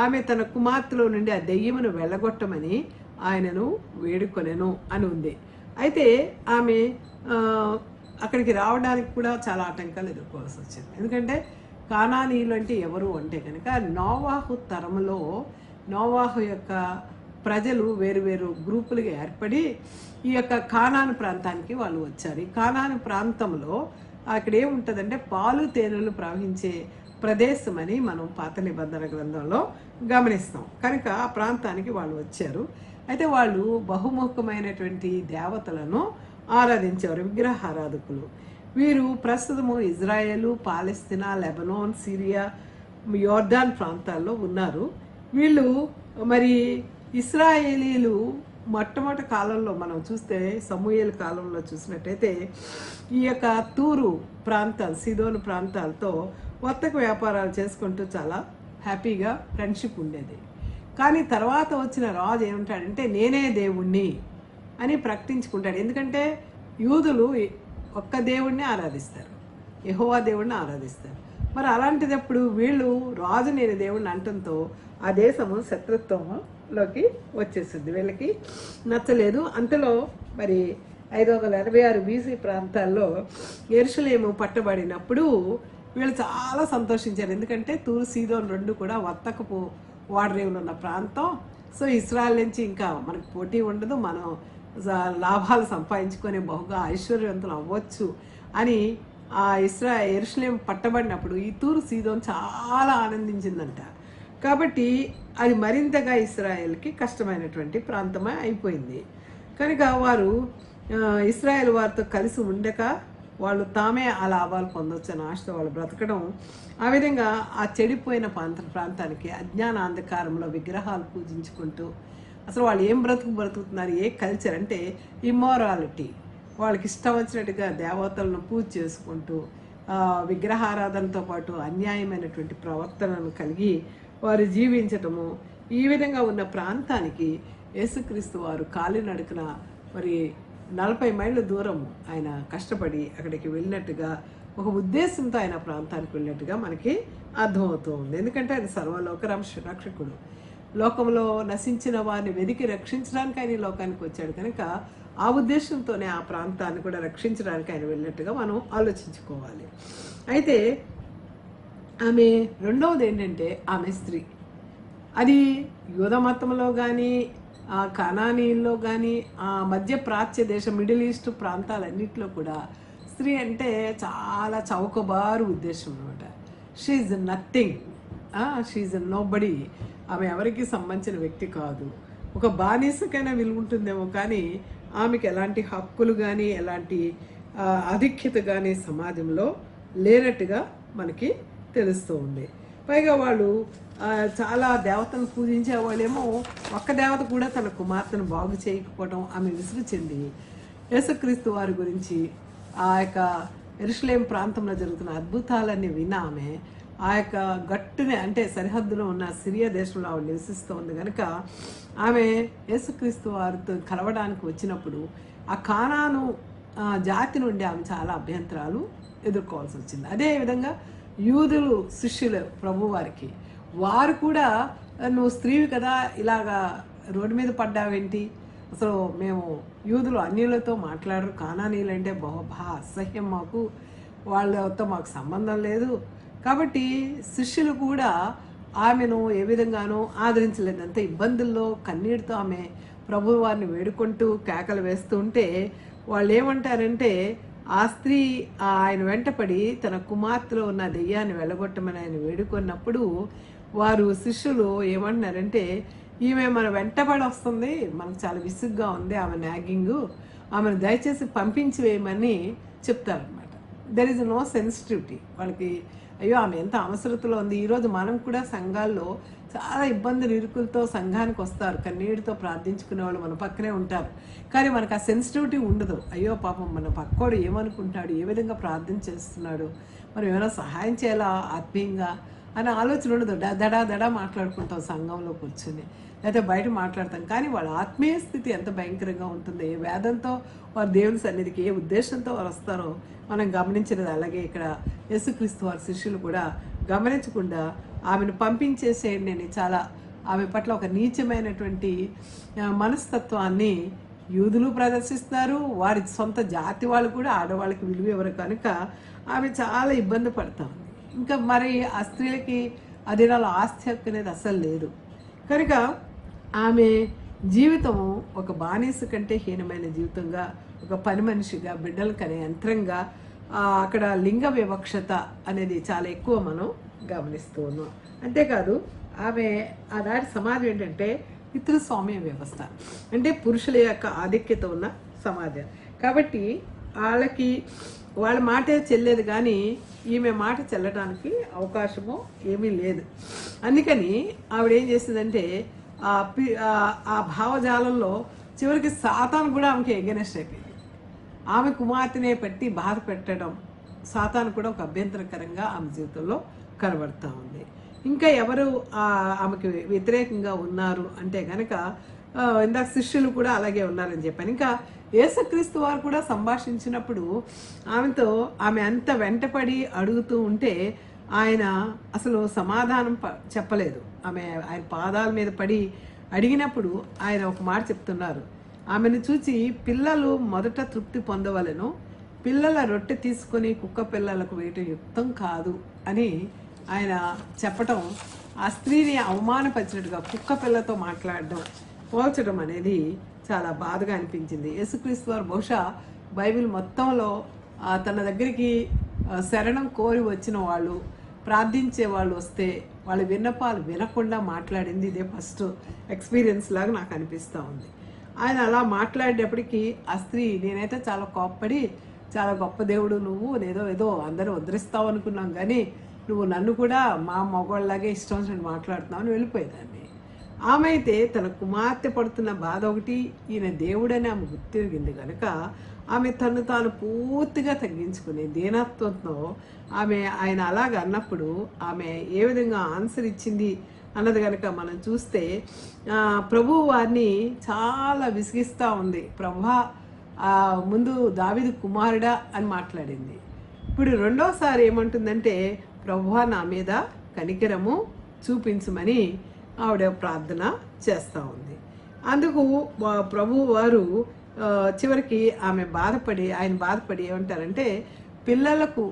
ఆమె తన కుమార్తెలో నుండి ఆ దెయ్యమును వెళ్ళగొట్టమని ఆయనను వేడుకొనెను అని ఉంది. అయితే ఆమె అక్కడికి రావడానికి కూడా చాలా ఆటంకాలు ఎదుర్కోవాల్సి వచ్చింది. ఎందుకంటే కానానీయులు అంటే ఎవరు అంటే కనుక నోవాహు తరములో నోవాహు యొక్క ప్రజలు వేరు వేరు గ్రూపులుగా ఏర్పడి ఈ యొక్క కానాను ప్రాంతానికి వాళ్ళు వచ్చారు. ఈ కానాను ప్రాంతంలో అక్కడ ఏముంటుందంటే పాలు తేనెలు ప్రవహించే ప్రదేశం అని మనం పాత నిబంధన గ్రంథంలో గమనిస్తాం. కనుక ఆ ప్రాంతానికి వాళ్ళు వచ్చారు. అయితే వాళ్ళు బహుముఖమైనటువంటి దేవతలను ఆరాధించేవారు, విగ్రహారాధకులు. వీరు ప్రస్తుతము ఇజ్రాయేలు, పాలస్తీనా, లెబనాన్, సిరియా, యోర్దాన్ ప్రాంతాల్లో ఉన్నారు. వీళ్ళు మరి ఇశ్రాయేలీలు మొట్టమొదటి కాలంలో మనం చూస్తే సమూయేలు కాలంలో చూసినట్టయితే ఈ యొక్క తూరు ప్రాంతాలు, సీదోను ప్రాంతాలతో వర్తక వ్యాపారాలు చేసుకుంటూ చాలా హ్యాపీగా ఫ్రెండ్షిప్ ఉండేది. కానీ తర్వాత వచ్చిన రాజు ఏమంటాడంటే నేనే దేవుణ్ణి అని ప్రకటించుకుంటాడు. ఎందుకంటే యూదులు ఒక్క దేవుణ్ణి ఆరాధిస్తారు, యెహోవా దేవుణ్ణి ఆరాధిస్తారు. మరి అలాంటిదప్పుడు వీళ్ళు రాజు నేను దేవుణ్ణి అంటంతో ఆ దేశము శత్రుత్వంలోకి వచ్చేసింది. వీళ్ళకి నచ్చలేదు. అంతలో మరి 586 BC ప్రాంతాల్లో యెరూషలేము పట్టబడినప్పుడు వీళ్ళు చాలా సంతోషించారు. ఎందుకంటే తూరు సీదోన్ రెండు కూడా వర్తకపు వాడరేవులు ఉన్న ప్రాంతం. సో ఇస్రాయల్ నుంచి ఇంకా మనకు పోటీ ఉండదు, మనం లాభాలు సంపాదించుకొని బహుగా ఐశ్వర్యవంతులు అవ్వచ్చు అని ఆ యెరూషలేము పట్టబడినప్పుడు ఈ తూరు సీదోన్ చాలా ఆనందించిందంట. కాబట్టి అది మరింతగా ఇస్రాయేల్కి కష్టమైనటువంటి ప్రాంతమే అయిపోయింది. కనుక వారు ఇస్రాయేల్ వారితో కలిసి ఉండక వాళ్ళు తామే ఆ లాభాలు పొందొచ్చు అని ఆశతో వాళ్ళు బ్రతకడం. ఆ విధంగా ఆ చెడిపోయిన ప్రాంతానికి అజ్ఞాన అంధకారంలో విగ్రహాలు పూజించుకుంటూ అసలు వాళ్ళు ఏం బ్రతుకుతున్నారు, ఏ కల్చర్ అంటే ఇమ్మోరాలిటీ, వాళ్ళకి ఇష్టం వచ్చినట్టుగా దేవతలను పూజ చేసుకుంటూ విగ్రహారాధనతో పాటు అన్యాయమైనటువంటి ప్రవర్తనను కలిగి వారు జీవించటము. ఈ విధంగా ఉన్న ప్రాంతానికి యేసుక్రీస్తు వారు కాలినడకన మరి 40 మైళ్ళ దూరం ఆయన కష్టపడి అక్కడికి వెళ్ళినట్టుగా, ఒక ఉద్దేశంతో ఆయన ప్రాంతానికి వెళ్ళినట్టుగా మనకి అర్థమవుతూ ఉంది. ఎందుకంటే ఆయన సర్వలోక రక్షకుడు, లోకంలో నశించిన వారిని వెతికి రక్షించడానికి ఆయన లోకానికి వచ్చాడు. కనుక ఆ ఉద్దేశంతోనే ఆ ప్రాంతాన్ని కూడా రక్షించడానికి ఆయన వెళ్ళినట్టుగా మనం ఆలోచించుకోవాలి. అయితే ఆమె రెండవది ఏంటంటే ఆమె స్త్రీ. అది యూద మతంలో కానీ ఆ కనానీల్లో కానీ ఆ మధ్య ప్రాచ్య దేశం మిడిల్ ఈస్ట్ ప్రాంతాలన్నింటిలో కూడా స్త్రీ అంటే చాలా చౌకబారు ఉద్దేశం అనమాట. She's nothing, she's nobody. ఆమె ఎవరికి సంబంధించిన వ్యక్తి కాదు. ఒక బానిసకైనా విలువ ఉంటుందేమో కానీ ఆమెకి ఎలాంటి హక్కులు కానీ ఎలాంటి ఆధిక్యత కానీ సమాజంలో లేనట్టుగా మనకి తెలుస్తూ ఉంది. పైగా వాళ్ళు చాలా దేవతను పూజించే వాళ్ళేమో ఒక్క దేవత కూడా తన కుమార్తెను బాగు చేయకపోవడం ఆమె విసుగు చెంది యేసుక్రీస్తు వారి గురించి ఆ యొక్క యెరూషలేము ప్రాంతంలో జరుగుతున్న అద్భుతాలన్నీ విన్న ఆమె ఆ యొక్క గట్టుని అంటే సరిహద్దులో ఉన్న సిరియా దేశంలో ఆవిడ నివసిస్తూ ఉంది. కనుక ఆమె యేసుక్రీస్తు వారితో కలవడానికి వచ్చినప్పుడు ఆ కానాను జాతి నుండి ఆమె చాలా అభ్యంతరాలు ఎదుర్కోవాల్సి వచ్చింది. అదేవిధంగా యూదులు శిష్యులు ప్రభు వారికి వారు కూడా నువ్వు స్త్రీవి కదా ఇలాగా రోడ్డు మీద పడ్డావేంటి, అసలు మేము యూదులు అన్యులతో మాట్లాడరు, కానానీయులు అంటే అసహ్యం, మాకు వాళ్ళతో మాకు సంబంధం లేదు. కాబట్టి శిష్యులు కూడా ఆమెను ఏ విధంగానూ ఆదరించలేదు. అంత ఇబ్బందుల్లో కన్నీటితో ఆమె ప్రభు వారిని వేడుకుంటూ కేకలు వేస్తూ ఉంటే వాళ్ళు ఏమంటారంటే ఆ స్త్రీ ఆయన వెంటపడి తన కుమార్తెలో ఉన్న దెయ్యాన్ని వెళ్ళగొట్టమని ఆయన వేడుకున్నప్పుడు వారు శిష్యులు ఏమంటున్నారంటే ఈమె మన వెంటబడి వస్తుంది, మనకు చాలా విసుగ్గా ఉంది ఆమె నాగింగు, ఆమెను దయచేసి పంపించి వేయమని చెప్తారనమాట. దెర్ ఈజ్ నో సెన్సిటివిటీ వాళ్ళకి. అయ్యో ఆమె ఎంత అవసరతలో ఉంది. ఈరోజు మనం కూడా సంఘాల్లో చాలా ఇబ్బందులు ఇరుకులతో సంఘానికి వస్తారు, కన్నీటితో ప్రార్థించుకునే వాళ్ళు మన పక్కనే ఉంటారు. కానీ మనకు ఆ సెన్సిటివిటీ ఉండదు. అయ్యో పాపం మన పక్కోడు ఏమనుకుంటున్నాడు, ఏ విధంగా ప్రార్థన చేస్తున్నాడు, మనం ఏమైనా సహాయం చేయాలా ఆత్మీయంగా అనే ఆలోచన ఉండదు. దడా మాట్లాడుకుంటాం సంఘంలో కూర్చొని, లేకపోతే బయట మాట్లాడతాం. కానీ వాళ్ళ ఆత్మీయ స్థితి ఎంత భయంకరంగా ఉంటుందో, ఏ వేదంతో వారు దేవుని సన్నిధికి ఏ ఉద్దేశంతో వారు వస్తారో మనం గమనించినది. అలాగే ఇక్కడ యేసుక్రీస్తు వారి శిష్యులు కూడా గమనించకుండా ఆమెను పంపించేసేయండి అని చాలా ఆమె పట్ల ఒక నీచమైనటువంటి మనస్తత్వాన్ని యూదులు ప్రదర్శిస్తారు. వారి సొంత జాతి వాళ్ళు కూడా ఆడవాళ్ళకి విలువ ఇవ్వరు. కనుక ఆమె చాలా ఇబ్బంది పడతా ఉంది. ఇంకా మరి ఆ స్త్రీలకి ఆ దినాల ఆస్తి హక్కు అనేది అసలు లేదు. కనుక ఆమె జీవితం ఒక బానిస కంటే హీనమైన జీవితంగా, ఒక పని మనిషిగా, బిడ్డలు కనే యంత్రంగా, అక్కడ లింగ వివక్షత అనేది చాలా ఎక్కువ మనం గమనిస్తూ ఉన్నాం. అంతేకాదు ఆమె ఆనాటి సమాజం ఏంటంటే పితృస్వామ్య వ్యవస్థ, అంటే పురుషుల యొక్క ఆధిక్యత ఉన్న సమాజం. కాబట్టి వాళ్ళ మాటే చెల్లేదు, కానీ ఈమె మాట చెల్లడానికి అవకాశము ఏమీ లేదు. అందుకని ఆవిడ ఏం చేసిందంటే ఆ భావజాలంలో చివరికి సాతాను కూడా ఆమెకి ఎగనెస్ట్ అయిపోయింది. ఆమె కుమార్తెనే పెట్టి బాధ పెట్టడం సాతాను కూడా ఒక అభ్యంతరకరంగా ఆమె జీవితంలో కనబడుతూ ఉంది. ఇంకా ఎవరు ఆమెకి వ్యతిరేకంగా ఉన్నారు అంటే కనుక ఇందాక శిష్యులు కూడా అలాగే ఉన్నారని చెప్పాను. ఇంకా యేసుక్రీస్తు వారు కూడా సంభాషించినప్పుడు ఆమెతో ఆమె అంత వెంటపడి అడుగుతూ ఉంటే ఆయన అసలు సమాధానం చెప్పలేదు. ఆయన పాదాల మీద పడి అడిగినప్పుడు ఆయన ఒక మాట చెప్తున్నారు. ఆమెను చూసి పిల్లలు మొదట తృప్తి పొందవలను, పిల్లల రొట్టె తీసుకొని కుక్క పిల్లలకు వేయటం యుక్తం కాదు అని ఆయన చెప్పటం, ఆ స్త్రీని అవమానపరిచినట్టుగా కుక్క పిల్లతో మాట్లాడడం, పోల్చడం అనేది చాలా బాధగా అనిపించింది. యేసుక్రీస్తు వారు బహుశా బైబిల్ మొత్తంలో తన దగ్గరికి శరణం కోరి వచ్చిన వాళ్ళు, ప్రార్థించే వాళ్ళు వస్తే వాళ్ళ విన్నపాలు వినకుండా మాట్లాడింది ఇదే ఫస్ట్ ఎక్స్పీరియన్స్ లాగా నాకు అనిపిస్తూ ఉంది. ఆయన అలా మాట్లాడేటప్పటికీ ఆ స్త్రీ, నేనైతే చాలా కోప్పడి, చాలా గొప్ప దేవుడు నువ్వు, ఏదో అందరూ ఉద్ధరిస్తావు అనుకున్నాం, కానీ నువ్వు నన్ను కూడా మా మగవాళ్ళలాగే ఇష్టం వచ్చినట్టు మాట్లాడుతున్నావు అని వెళ్ళిపోయేదాన్ని. ఆమె అయితే తన కుమార్తె పడుతున్న బాధ ఒకటి, ఈయన దేవుడని ఆమె గుర్తిరిగింది కనుక ఆమె తను తాను పూర్తిగా తగ్గించుకుని దీనత్వంతో ఆయన అలాగ అన్నప్పుడు ఆమె ఏ విధంగా ఆన్సర్ ఇచ్చింది అన్నది కనుక మనం చూస్తే ప్రభువు వారిని చాలా విసిగిస్తూ ఉంది. ప్రభా ముందు దావీదు కుమారుడా అని మాట్లాడింది. ఇప్పుడు రెండోసారి ఏమంటుందంటే ప్రభువా నా మీద కనికరము చూపించమని ఆవిడ ప్రార్థన చేస్తూ ఉంది. అందుకు ప్రభువు వారు చివరికి ఆయన బాధపడి ఏమంటారంటే పిల్లలకు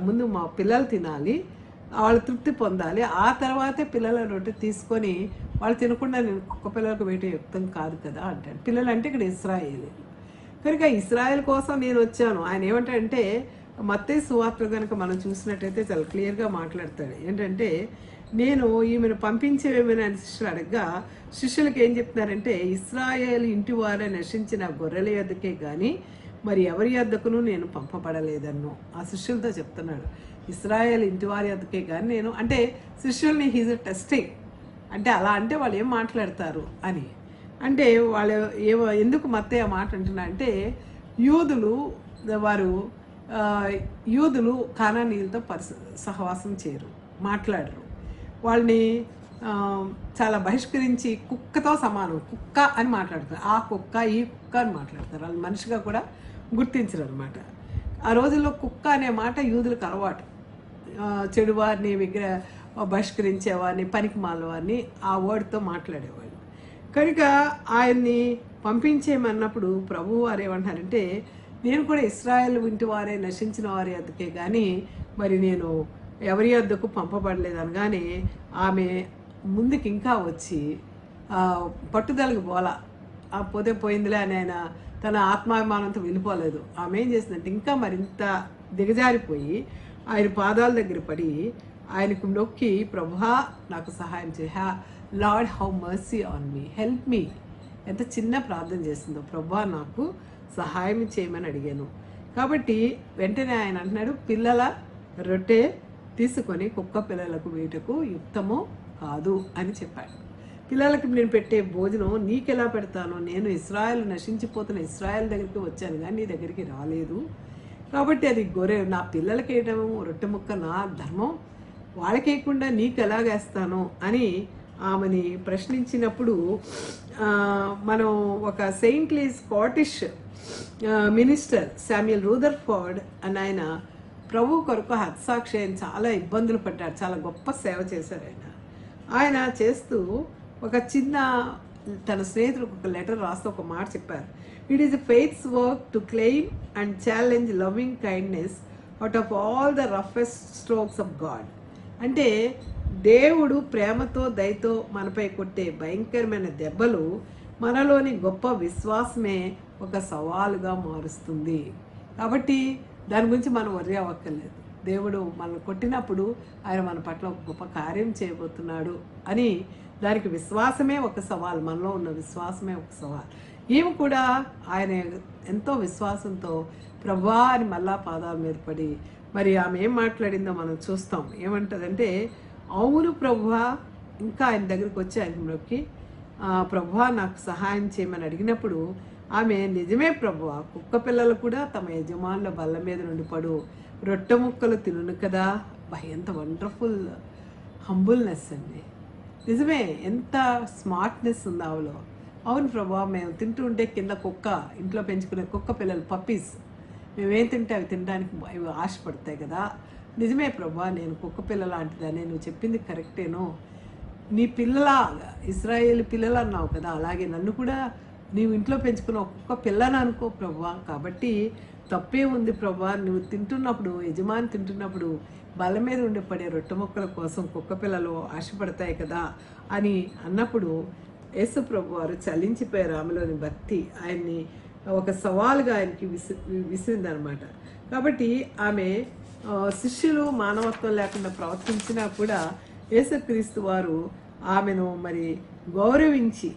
ముందు మా పిల్లలు తినాలి, వాళ్ళు తృప్తి పొందాలి, ఆ తర్వాతే పిల్లల రొట్టె తీసుకొని వాళ్ళు తినకుండా నేను కుక్క పిల్లలకు వేయటం యుక్తం కాదు కదా అంటాడు. పిల్లలు అంటే ఇక్కడ ఇశ్రాయేలు కనుక ఇశ్రాయేల్ కోసం నేను వచ్చాను. ఆయన ఏమంటాడంటే మత్తయి సువార్త కనుక మనం చూసినట్టయితే చాలా క్లియర్గా మాట్లాడతాడు. ఏంటంటే నేను ఈమెను పంపించేవేమని అని శిష్యులు అడగగా శిష్యులకు ఏం చెప్తున్నారంటే ఇశ్రాయేల్ ఇంటి వారే నశించిన గొర్రెల యొద్దకే కానీ మరి ఎవరి యొద్దకును నేను పంపబడలేదన్ను ఆ శిష్యులతో చెప్తున్నాడు. ఇశ్రాయేల్ ఇంటి వారి యొద్దకే కానీ నేను, అంటే శిష్యుల్ని హీజ్ టెస్టింగ్, అంటే అలా అంటే వాళ్ళు ఏం మాట్లాడతారు అని. అంటే వాళ్ళు ఎందుకు మత్తయి ఆ మాట అంటున్నా అంటే యూదులు కానానీయులతో సహవాసం చేయరు, మాట్లాడరు, వాళ్ళని చాలా బహిష్కరించి కుక్కతో సమానం, కుక్క అని మాట్లాడతారు. ఆ కుక్క ఈ కుక్క అని మాట్లాడతారు, వాళ్ళు మనిషిగా కూడా గుర్తించరు అనమాట. ఆ రోజుల్లో కుక్క అనే మాట యూదులకు అలవాటు. చెడువారిని బహిష్కరించేవారిని, పనికి మాలవారిని ఆ వర్డ్తో మాట్లాడేవాళ్ళు. కనుక ఆయన్ని పంపించేయమన్నప్పుడు ప్రభువు వారు ఏమంటారంటే నేను కూడా ఇశ్రాయేల్ ఇంటి వారే నశించిన వారి వద్దకే కానీ మరి నేను ఎవరి వద్దకు పంపబడలేదనగానే ఆమె ముందుకు ఇంకా వచ్చి పట్టుదలకు పోతే పోయిందిలే అని ఆయన తన ఆత్మాభిమానంతో వెళ్ళిపోలేదు. ఆమె ఏం చేసిందంటే ఇంకా మరింత దిగజారిపోయి ఆయన పాదాల దగ్గర పడి ఆయనకు నొక్కి ప్రభువా నాకు సహాయం చేయ, lord how mercy on me, help me. ఎంత చిన్న ప్రార్థన చేసిందో, ప్రభువా నాకు సహాయం చేయమని అడిగాను. కాబట్టి వెంటనే ఆయన అంటున్నాడు పిల్లల రొట్టె తీసుకొని కుక్క పిల్లలకు వేయటకు యుక్తము కాదు అని చెప్పాడు. పిల్లలకి నేను పెట్టే భోజనం నీకెలా పెడతాను? నేను ఇశ్రాయేల్ నశించిపోతున్న ఇశ్రాయేల్ దగ్గరికి వచ్చాను కానీ నీ దగ్గరికి రాలేదు. కాబట్టి అది నా పిల్లలకి వేయటం రొట్టె ముక్క నా ధర్మం, వాళ్ళకి వేయకుండా నీకు ఎలాగేస్తాను అని ఆమెని ప్రశ్నించినప్పుడు మనం ఒక saintly Scottish minister Samuel Rutherford అని ఆయన ప్రభు కొరకు హత్సాక్షి చాలా ఇబ్బందులు పడ్డారు, చాలా గొప్ప సేవ చేశారు. ఆయన చేస్తూ ఒక చిన్న తన స్నేహితులకు ఒక లెటర్ రాస్తూ ఒక మాట చెప్పారు. It is faith's work to claim and challenge loving kindness out of all the roughest strokes of God. అంటే దేవుడు ప్రేమతో దయతో మనపై కొట్టే భయంకరమైన దెబ్బలు మనలోని గొప్ప విశ్వాసమే ఒక సవాలుగా మారుస్తుంది. కాబట్టి దాని గురించి మనం వర్రీ అవ్వక్కర్లేదు. దేవుడు మనల్ని కొట్టినప్పుడు ఆయన మన పట్ల ఒక గొప్ప కార్యం చేయబోతున్నాడు అని దానికి విశ్వాసమే ఒక సవాల్, మనలో ఉన్న విశ్వాసమే ఒక సవాల్. ఈమె కూడా ఆయన ఎంతో విశ్వాసంతో ప్రభువా అని మళ్ళా పాదాల మీద పడి మరి ఆమె ఏం మాట్లాడిందో మనం చూస్తాం. ఏమంటదంటే, అవును ప్రభువా, ఇంకా ఆయన దగ్గరికి వచ్చి ఆయన మొక్కి ప్రభువా నాకు సహాయం చేయమని అడిగినప్పుడు ఆమె నిజమే ప్రభువా, కుక్క పిల్లలు కూడా తమ యజమానుల బల్ల మీద నుండి పడు రొట్టె ముక్కలు తినును కదా. ఎంత వండర్ఫుల్ హంబుల్నెస్ అండి. నిజమే, ఎంత స్మార్ట్నెస్ ఉంది ఆవిలో. అవును ప్రభా, మేము తింటూ ఉంటే కింద కుక్క, ఇంట్లో పెంచుకునే కుక్క పిల్లలు పప్పీస్, మేమేం తింటే అవి తినడానికి అవి ఆశపడతాయి కదా. నిజమే ప్రభా, నేను కుక్క పిల్ల లాంటిదని, నువ్వు చెప్పింది కరెక్టేనో. నీ పిల్లల ఇశ్రాయేలు పిల్లలు అన్నావు కదా, అలాగే నన్ను కూడా నీవు ఇంట్లో పెంచుకున్న ఒక్కొక్క పిల్లని అనుకో ప్రభా. కాబట్టి తప్పే ఉంది ప్రభా, నువ్వు తింటున్నప్పుడు, యజమాని తింటున్నప్పుడు బల్ల మీద ఉండి పడే రొట్టె మొక్కల కోసం కుక్క పిల్లలు ఆశపడతాయి కదా అని అన్నప్పుడు యేసు ప్రభు వారు చలించిపోయారు. ఆమెలోని భక్తి ఆయన్ని ఒక సవాలుగా ఆయనకి విసిరిందనమాట. కాబట్టి ఆమె శిష్యులు మానవత్వం లేకుండా ప్రవర్తించినా కూడా యేసుక్రీస్తు వారు ఆమెను మరి గౌరవించి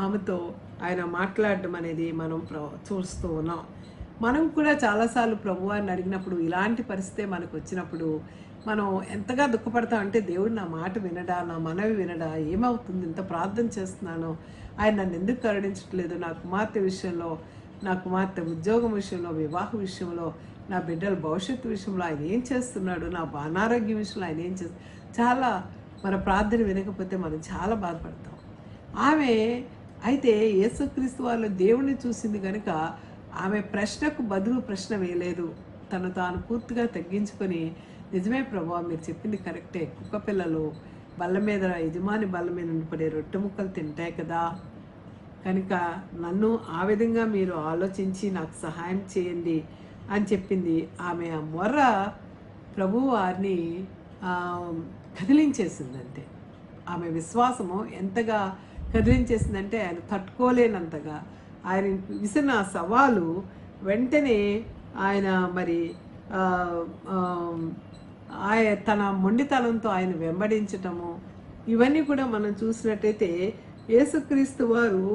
ఆమెతో ఆయన మాట్లాడడం అనేది మనం చూస్తూ ఉన్నాం. మనం కూడా చాలాసార్లు ప్రభువారిని అడిగినప్పుడు, ఇలాంటి పరిస్థితే మనకు వచ్చినప్పుడు మనం ఎంతగా దుఃఖపడతామంటే, దేవుడు నా మాట వినడా, నా మనవి వినడా, ఏమవుతుంది, ఇంత ప్రార్థన చేస్తున్నాను, ఆయన నన్ను ఎందుకు కరుణించట్లేదు, నా కుమార్తె విషయంలో, నా కుమార్తె ఉద్యోగం విషయంలో, వివాహ విషయంలో, నా బిడ్డల భవిష్యత్తు విషయంలో ఆయన ఏం చేస్తున్నాడు, నా అనారోగ్యం విషయంలో ఆయన ఏం చేస్తున్నాడు. చాలా మన ప్రార్థన వినకపోతే మనం చాలా బాధపడతాం. ఆమె అయితే యేసుక్రీస్తు వాళ్ళు దేవుణ్ణి చూసింది కనుక ఆమె ప్రశ్నకు బదులు ప్రశ్న వేయలేదు. తను తాను పూర్తిగా తగ్గించుకొని, నిజమే ప్రభువా, మీరు చెప్పింది కరెక్టే, కుక్క పిల్లలు బల్ల మీద, యజమాని బల్ల మీద నుండి పడే రొట్టె ముక్కలు తింటాయి కదా, కనుక నన్ను ఆ విధంగా మీరు ఆలోచించి నాకు సహాయం చేయండి అని చెప్పింది. ఆమె ఆ మొర్ర ప్రభువు వారిని కదిలించేసిందంటే, ఆమె విశ్వాసము ఎంతగా కదిలించేసిందంటే ఆయన తట్టుకోలేనంతగా ఆయన విసిన సవాలు వెంటనే ఆయన మరి తన మొండితనంతో ఆయన వెంబడించటము, ఇవన్నీ కూడా మనం చూసినట్టయితే యేసుక్రీస్తు వారు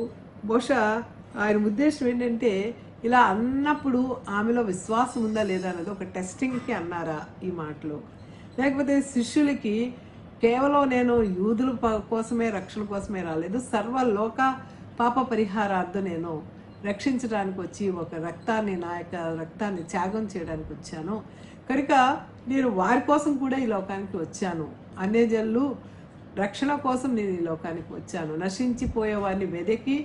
బహుశా ఆయన ఉద్దేశం ఏంటంటే, ఇలా అన్నప్పుడు ఆమెలో విశ్వాసం ఉందా లేదా అన్నది ఒక టెస్టింగ్కి అన్నారా ఈ మాటలు, లేకపోతే శిష్యులకి కేవలం నేను యూదుల కోసమే, రక్షణ కోసమే రాలేదు, సర్వలోక పాప పరిహారార్థం నేను రక్షించడానికి వచ్చి ఒక రక్తాన్ని, నా యొక్క రక్తాన్ని త్యాగం చేయడానికి వచ్చాను కనుక నేను వారి కోసం కూడా ఈ లోకానికి వచ్చాను, అన్యజనులు రక్షణ కోసం నేను ఈ లోకానికి వచ్చాను, నశించిపోయే వారిని వెదకి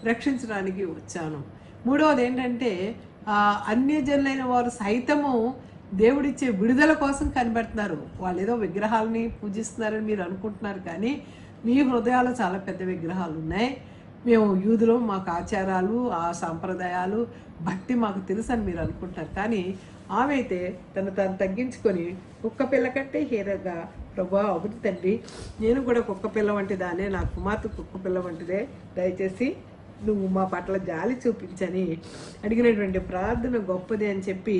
రక్షించడానికి వచ్చాను. మూడవది ఏంటంటే, అన్యజనులైన వారు సైతము దేవుడిచ్చే విడుదల కోసం కనిపెడుతున్నారు. వాళ్ళు ఏదో విగ్రహాలని పూజిస్తున్నారని మీరు అనుకుంటున్నారు, కానీ మీ హృదయాల్లో చాలా పెద్ద విగ్రహాలు ఉన్నాయి. మేము యూదులు, మాకు ఆచారాలు, ఆ సాంప్రదాయాలు, భక్తి మాకు తెలుసు అని మీరు అనుకుంటారు. కానీ ఆమె అయితే తను తగ్గించుకొని కుక్క పిల్ల కంటే హీరగా, ప్రభువా ఒకటి తండ్రి, నేను కూడా కుక్క పిల్ల వంటిదానే, నా కుమార్తె కుక్క పిల్ల వంటిదే, దయచేసి నువ్వు మా పట్ల జాలి చూపించని అడిగినటువంటి ప్రార్థన గొప్పది అని చెప్పి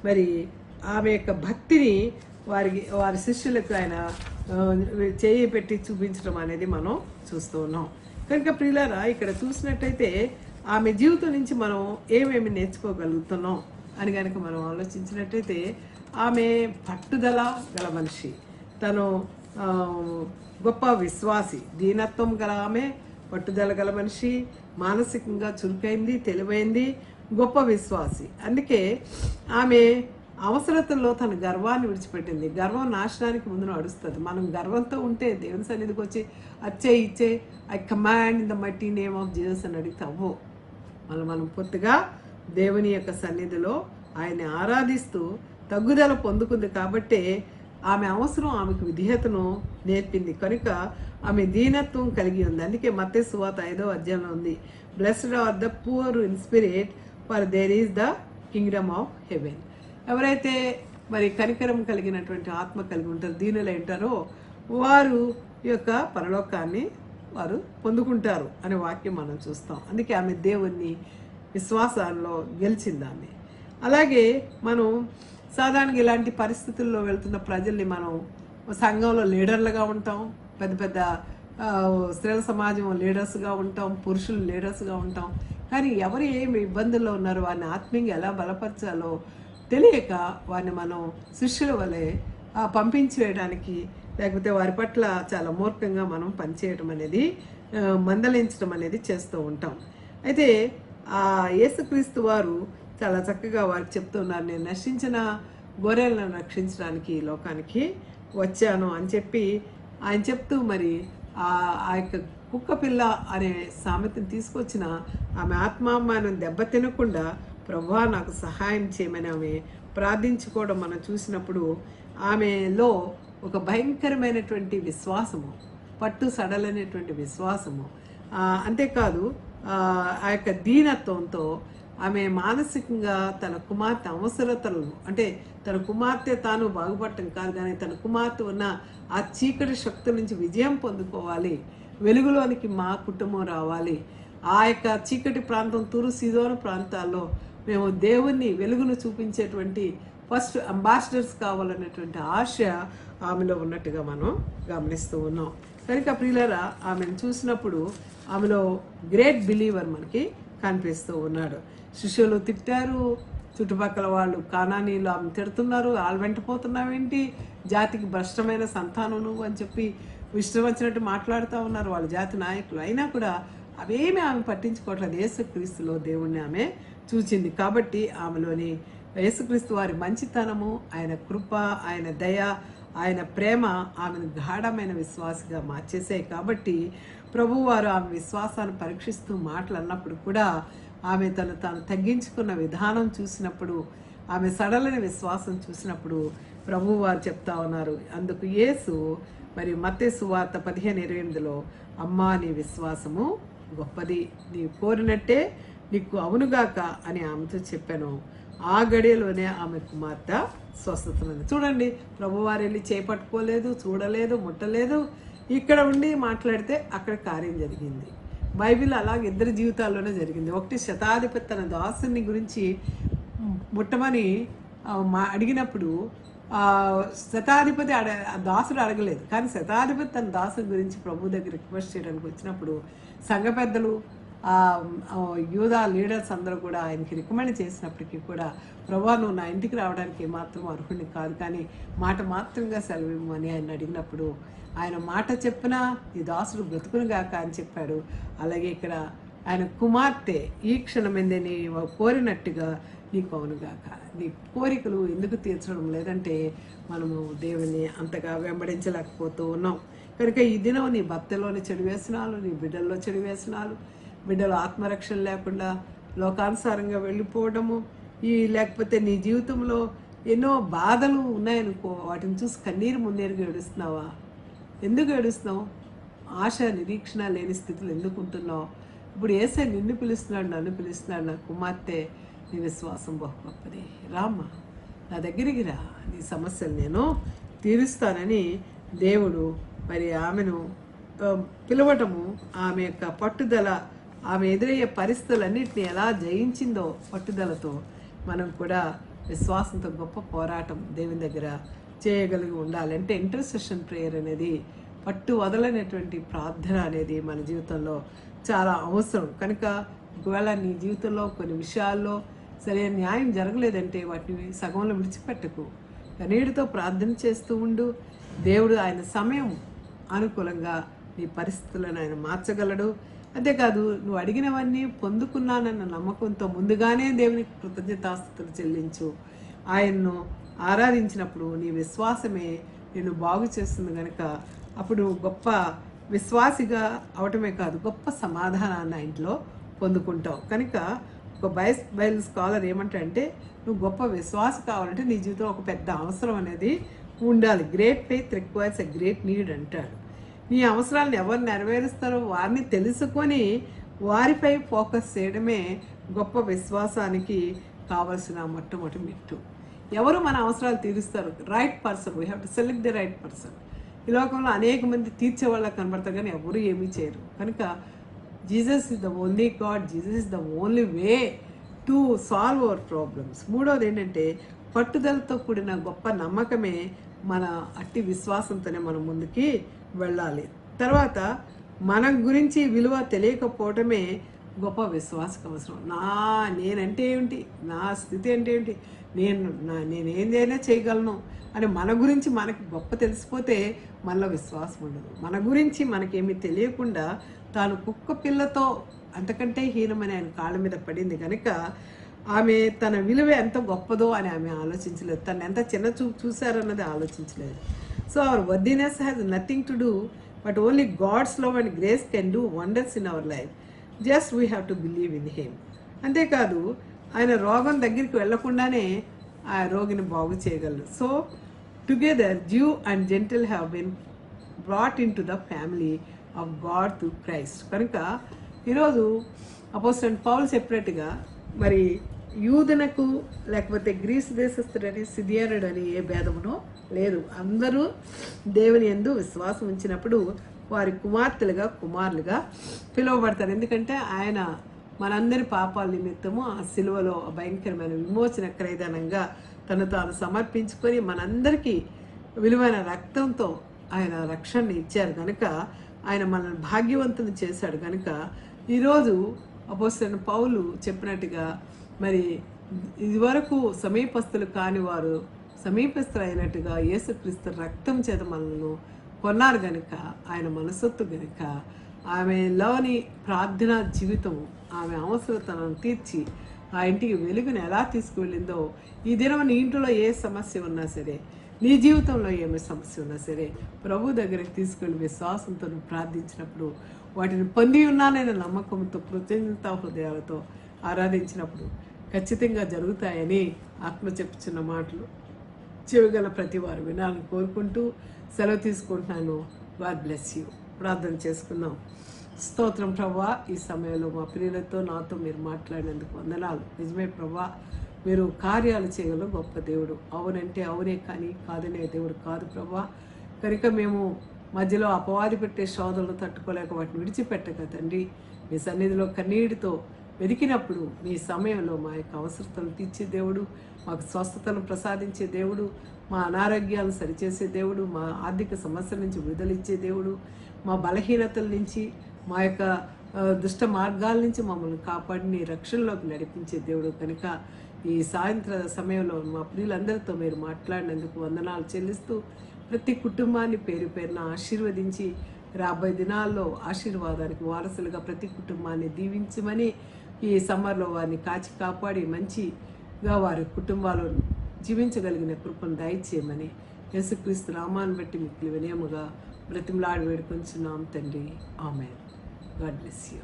మరి ఆమె యొక్క భక్తిని వారి శిష్యులకు ఆయన చేయి పెట్టి చూపించడం అనేది మనం చూస్తూ ఉన్నాం. కనుక ప్రియులారా, ఇక్కడ చూసినట్టయితే ఆమె జీవితం నుంచి మనం ఏమేమి నేర్చుకోగలుగుతున్నాం అని కనుక మనం ఆలోచించినట్టయితే, ఆమె పట్టుదల గల మనిషి, తను గొప్ప విశ్వాసి, దీనత్వం గల ఆమె, పట్టుదల గల మనిషి, మానసికంగా చురుకైంది, తెలివైంది, గొప్ప విశ్వాసి. అందుకే ఆమె అవసరతల్లో తన గర్వాన్ని విడిచిపెట్టింది. గర్వం నాశనానికి ముందు నడుస్తుంది. మనం గర్వంతో ఉంటే దేవుని సన్నిధికి వచ్చి అచ్చే ఇచ్చే I command in the mighty name of Jesus అని అడిగితే అవ్వో. మనం పూర్తిగా దేవుని యొక్క సన్నిధిలో ఆయన్ని ఆరాధిస్తూ తగ్గుదల పొందుకుంది కాబట్టే ఆమె అవసరం ఆమెకు విధేయతను నేర్పింది కనుక ఆమె దీనత్వం కలిగి ఉంది. అందుకే మత్తయి సువార్త 5వ అధ్యాయంలో ఉంది, blessed are the poor in spirit for their is the kingdom of heaven. ఎవరైతే మరి కనికరం కలిగినటువంటి ఆత్మ కలిగి ఉంటారో, దీనులు ఉంటారో, వారు యొక్క పరలోకాన్ని వారు పొందుకుంటారు అనే వాక్యం మనం చూస్తాం. అందుకే ఆమె దేవుణ్ణి విశ్వాసాల్లో గెలిచింది ఆమె. అలాగే మనం సాధారణంగా ఇలాంటి పరిస్థితుల్లో వెళ్తున్న ప్రజల్ని మనం సంఘంలో లీడర్లుగా ఉంటాం, పెద్ద పెద్ద స్త్రీల సమాజం లీడర్స్గా ఉంటాం, పురుషులు లీడర్స్గా ఉంటాం. కానీ ఎవరు ఏమి ఇబ్బందుల్లో ఉన్నారో వారిని ఆత్మీయంగా ఎలా బలపరచాలో తెలియక వారిని మనం శిష్యుల వలె పంపించి వేయడానికి, లేకపోతే వారి పట్ల చాలా మూర్ఖంగా మనం పనిచేయడం అనేది, మందలించడం అనేది చేస్తూ ఉంటాం. అయితే యేసుక్రీస్తు వారు చాలా చక్కగా వారికి చెప్తున్నారు, నేను నశించిన గొర్రెలను రక్షించడానికి ఈ లోకానికి వచ్చాను అని చెప్పి ఆయన చెప్తూ, మరి ఆ యొక్క కుక్క పిల్ల అనే సామెతను తీసుకొచ్చిన ఆమె ఆత్మాభిమానం దెబ్బ తినకుండా ప్రభువా నాకు సహాయం చేయమని ఆమె ప్రార్థించుకోవడం మనం చూసినప్పుడు ఆమెలో ఒక భయంకరమైనటువంటి విశ్వాసము, పట్టు సడలైనటువంటి విశ్వాసము, అంతేకాదు ఆ యొక్క దీనత్వంతో ఆమె మానసికంగా తన కుమార్తె అవసరతలు, అంటే తన కుమార్తె తాను బాగుపడటం కాదు, కానీ తన కుమార్తె ఉన్న ఆ చీకటి శక్తుల నుంచి విజయం పొందుకోవాలి, వెలుగులోనికి మా కుటుంబం రావాలి, ఆ యొక్క చీకటి ప్రాంతం తూరు సీదోను ప్రాంతాల్లో మేము దేవుణ్ణి వెలుగును చూపించేటువంటి ఫస్ట్ అంబాసిడర్స్ కావాలనేటువంటి ఆశ ఆమెలో ఉన్నట్టుగా మనం గమనిస్తూ ఉన్నాం. కనుక ప్రియులారా, ఆమెను చూసినప్పుడు ఆమెలో గ్రేట్ బిలీవర్ మనకి కనిపిస్తూ ఉన్నాడు. శిష్యులు తిట్టారు, చుట్టుపక్కల వాళ్ళు కానానీలు ఆమె తిడుతున్నారు, వాళ్ళు వెంటపోతున్నావేంటి, జాతికి భ్రష్టమైన సంతానం నువ్వు అని చెప్పి ఇష్టం వచ్చినట్టు మాట్లాడుతూ ఉన్నారు వాళ్ళ జాతి నాయకులు. అయినా కూడా అవేమీ ఆమె పట్టించుకోవట్లేదు. యేసుక్రీస్తులో దేవుణ్ణి ఆమె చూచింది. కాబట్టి ఆమెలోని యేసుక్రీస్తు వారి మంచితనము, ఆయన కృప, ఆయన దయ, ఆయన ప్రేమ ఆమెను గాఢమైన విశ్వాసగా మార్చేసాయి. కాబట్టి ప్రభువారు ఆమె విశ్వాసాన్ని పరీక్షిస్తూ మాటలు అన్నప్పుడు కూడా ఆమె తాను తగ్గించుకున్న విధానం చూసినప్పుడు, ఆమె సడలని విశ్వాసం చూసినప్పుడు ప్రభువారు చెప్తా ఉన్నారు. అందుకు యేసు మరి మత్తయి సువార్త 15:28లో అమ్మా నీ విశ్వాసము గొప్పది, నీ కోరినట్టే నీకు అవునుగాక అని ఆమెతో చెప్పాను. ఆ గడియలోనే ఆమె కుమార్తె స్వస్థతమైంది. చూడండి, ప్రభువారు వెళ్ళి చేపట్టుకోలేదు, చూడలేదు, ముట్టలేదు, ఇక్కడ ఉండి మాట్లాడితే అక్కడ కార్యం జరిగింది. బైబిల్ అలాగే ఇద్దరి జీవితాల్లోనే జరిగింది. ఒకటి శతాధిపతి తన దాసుని గురించి ముట్టమని అడిగినప్పుడు శతాధిపతి దాసుడు అడగలేదు, కానీ శతాధిపతి తన దాసుని గురించి ప్రభు దగ్గర రిక్వెస్ట్ చేయడానికి వచ్చినప్పుడు సంఘ పెద్దలు, యూదా లీడర్స్ అందరూ కూడా ఆయనకి రికమెండ్ చేసినప్పటికీ కూడా ప్రభువా నువ్వు నా ఇంటికి రావడానికి ఏమాత్రం అర్హుడిని కాదు, కానీ మాట మాత్రంగా సెలవు అని ఆయన అడిగినప్పుడు ఆయన మాట చెప్పినా ఈ దాసుడు బ్రతుకునుగాక అని చెప్పాడు. అలాగే ఇక్కడ ఆయన కుమార్తె ఈ క్షణమైందే నీ కోరినట్టుగా నీకు అవునుగాక. నీ కోరికలు ఎందుకు తీర్చడం లేదంటే మనము దేవుని అంతగా వెంబడించలేకపోతూ ఉన్నాం. కనుక ఈ దినం నీ భర్తలోని చెడు వ్యసనాలు, నీ బిడ్డల్లో చెడు వ్యసనాలు, బిడ్డలు ఆత్మరక్షణ లేకుండా లోకానుసారంగా వెళ్ళిపోవడము, లేకపోతే నీ జీవితంలో ఎన్నో బాధలు ఉన్నాయనుకో, వాటిని చూసి కన్నీరు మున్నీరుగా ఏడుస్తున్నావా? ఎందుకు ఏడుస్తున్నావు? ఆశ నిరీక్షణ లేని స్థితిలో ఎందుకు ఉంటున్నావు? ఇప్పుడు యేసే నిన్ను పిలుస్తున్నాడు, నన్ను పిలుస్తున్నాడు, నా కుమార్తె నీ విశ్వాసం బహు గొప్పది, రామ్మా నా దగ్గరికి రా, నీ సమస్యలు నేను తీరుస్తానని దేవుడు మరి ఆమెను పిలవటము, ఆమె యొక్క పట్టుదల, ఆమె ఎదురయ్యే పరిస్థితులన్నింటినీ ఎలా జయించిందో పట్టుదలతో మనం కూడా విశ్వాసంతో గొప్ప పోరాటం దేవుని దగ్గర చేయగలిగి ఉండాలి. అంటే ఇంటర్సెషన్ ప్రేయర్ అనేది, పట్టు వదలనేటువంటి ప్రార్థన అనేది మన జీవితంలో చాలా అవసరం. కనుక ఒకవేళ నీ జీవితంలో కొన్ని విషయాల్లో సరైన న్యాయం జరగలేదంటే వాటిని సగంలో విడిచిపెట్టకు, కన్నీటితో ప్రార్థన చేస్తూ ఉండు. దేవుడు ఆయన సమయం అనుకూలంగా నీ పరిస్థితులను ఆయన మార్చగలడు. అంతేకాదు, నువ్వు అడిగినవన్నీ పొందుకున్నానన్న నమ్మకంతో ముందుగానే దేవునికి కృతజ్ఞతాస్తుతులు చెల్లించు. ఆయన్ను ఆరాధించినప్పుడు నీ విశ్వాసమే నిన్ను బాగు చేస్తుంది. కనుక అప్పుడు గొప్ప విశ్వాసిగా అవటమే కాదు, గొప్ప సమాధానాన్ని ఆ ఇంట్లో పొందుకుంటావు. కనుక ఒక బైబిల్ స్కాలర్ ఏమంటాడంటే, నువ్వు గొప్ప విశ్వాసం కావాలంటే నీ జీవితంలో ఒక పెద్ద అవసరం అనేది ఉండాలి. Great faith requires a great need అంటాడు. నీ అవసరాలను ఎవరు నెరవేరుస్తారో వారిని తెలుసుకొని వారిపై ఫోకస్ చేయడమే గొప్ప విశ్వాసానికి కావలసిన మొట్టమొదటి మెట్టు. ఎవరు మన అవసరాలు తీరుస్తారు? Right person. We have to select the right person. ఈ లోకంలో అనేక మంది తీర్చే వాళ్ళకి కనబడతారు కానీ ఎవరు ఏమీ చేయరు. కనుక Jesus is the only God, Jesus is the only way to solve our problems. మూడవది ఏంటంటే పట్టుదలతో కూడిన గొప్ప నమ్మకమే మన అట్టి విశ్వాసంతోనే మనం ముందుకి వెళ్ళాలి. తర్వాత మన గురించి విలువ తెలియకపోవటమే గొప్ప విశ్వాసం అవసరం. నేనంటే ఏమిటి, నా స్థితి అంటే ఏమిటి, నేనేదైనా చేయగలను అని మన గురించి మనకి గొప్ప తెలిసిపోతే మనలో విశ్వాసం ఉండదు. మన గురించి మనకేమీ తెలియకుండా తాను కుక్క పిల్లతో అంతకంటే హీనమని ఆయన కాళ్ళ మీద పడింది కనుక ఆమె తన విలువ ఎంత గొప్పదో అని ఆమె ఆలోచించలేదు. తను ఎంత చిన్న చూపు చూశారన్నది ఆలోచించలేదు. So our worthiness has nothing to do but only God's love and grace can do wonders in our life. Just we have to believe in him. అంతేకాదు ఆయన రోగం దగ్గరికి వెళ్లకుండానే ఆ రోగిని బాగు చేయగలరు. So together Jew and Gentile have been brought into the family of God through Christ. కనుక ఈరోజు అపోస్తలుడైన పౌలు చెప్పినట్టుగా మరి యూదునకు లేకపోతే గ్రీసు దేశస్థుడని సిథియనుడని ఏ భేదమునో లేదు. అందరూ దేవుని యందు విశ్వాసం ఉంచినప్పుడు వారి కుమార్తెలుగా కుమారులుగా పిలువబడతారు. ఎందుకంటే ఆయన మనందరి పాపాల నిమిత్తము ఆ సిలువలో భయంకరమైన విమోచన క్రయధనంగా తను తాను సమర్పించుకొని మనందరికీ విలువైన రక్తంతో ఆయన రక్షణని ఇచ్చారు కనుక ఆయన మనల్ని భాగ్యవంతుని చేశాడు. కనుక ఈరోజు అపోస్తలుడైన పౌలు చెప్పినట్టుగా మరి ఇదివరకు సమీపస్తులు కాని వారు సమీపస్తులు అయినట్టుగా యేసుక్రీస్తు రక్తం చేత మనల్ని కొన్నారు గనుక ఆయన మనసొత్తు గనుక ఆమెలోని ప్రార్థనా జీవితం ఆమె అవసరతను తీర్చి ఆ ఇంటికి వెలుగుని ఎలా తీసుకువెళ్ళిందో ఈ దినం నీ ఇంట్లో ఏ సమస్య ఉన్నా సరే, నీ జీవితంలో ఏమి సమస్య ఉన్నా సరే ప్రభు దగ్గరికి తీసుకెళ్ళి విశ్వాసంతో ప్రార్థించినప్పుడు వాటిని పొంది ఉన్నానైన నమ్మకంతో కృతజ్ఞతా హృదయాలతో ఆరాధించినప్పుడు ఖచ్చితంగా జరుగుతాయని ఆత్మ చెప్పుచున్న మాటలు చెవిగల ప్రతి వారు వినాలని కోరుకుంటూ సెలవు తీసుకుంటున్నాను. God bless you. ప్రార్థన చేసుకుందాం. స్తోత్రం ప్రభా, ఈ సమయంలో మా ప్రియులతో నాతో మీరు మాట్లాడినందుకు వందనాలు. నిజమే ప్రభా, మీరు కార్యాలు చేయగల గొప్ప దేవుడు. అవునంటే అవునే కానీ కాదనే దేవుడు కాదు ప్రభా. కనుక మేము మధ్యలో అపవాది పెట్టే శోధనలు తట్టుకోలేక వాటిని విడిచిపెట్టక తండ్రి మీ సన్నిధిలో కన్నీటితో వెతికినప్పుడు మీ సమయంలో మా యొక్క అవసరతలను తీర్చే దేవుడు, మాకు స్వస్థతను ప్రసాదించే దేవుడు, మా అనారోగ్యాలను సరిచేసే దేవుడు, మా ఆర్థిక సమస్యల నుంచి విడుదలిచ్చే దేవుడు, మా బలహీనతల నుంచి మా యొక్క దుష్ట మార్గాల నుంచి మమ్మల్ని కాపాడి నీ రక్షణలోకి నడిపించే దేవుడు. కనుక ఈ సాయంత్ర సమయంలో మా ప్రియులందరితో మీరు మాట్లాడినందుకు వందనాలు చెల్లిస్తూ ప్రతి కుటుంబాన్ని పేరు పేరున ఆశీర్వదించి రాబోయే దినాల్లో ఆశీర్వాదానికి వారసులుగా ప్రతి కుటుంబాన్ని దీవించమని ఈ సమ్మర్లో వారిని కాచి కాపాడి మంచిగా వారి కుటుంబాలు జీవించగలిగిన కృపను దయచేయమని యేసుక్రీస్తు నామాన్ని బట్టి మీకు వినయముగా బ్రతిమలాడి వేడుకొంచున్నాం తండ్రి. ఆమేన్. God bless you.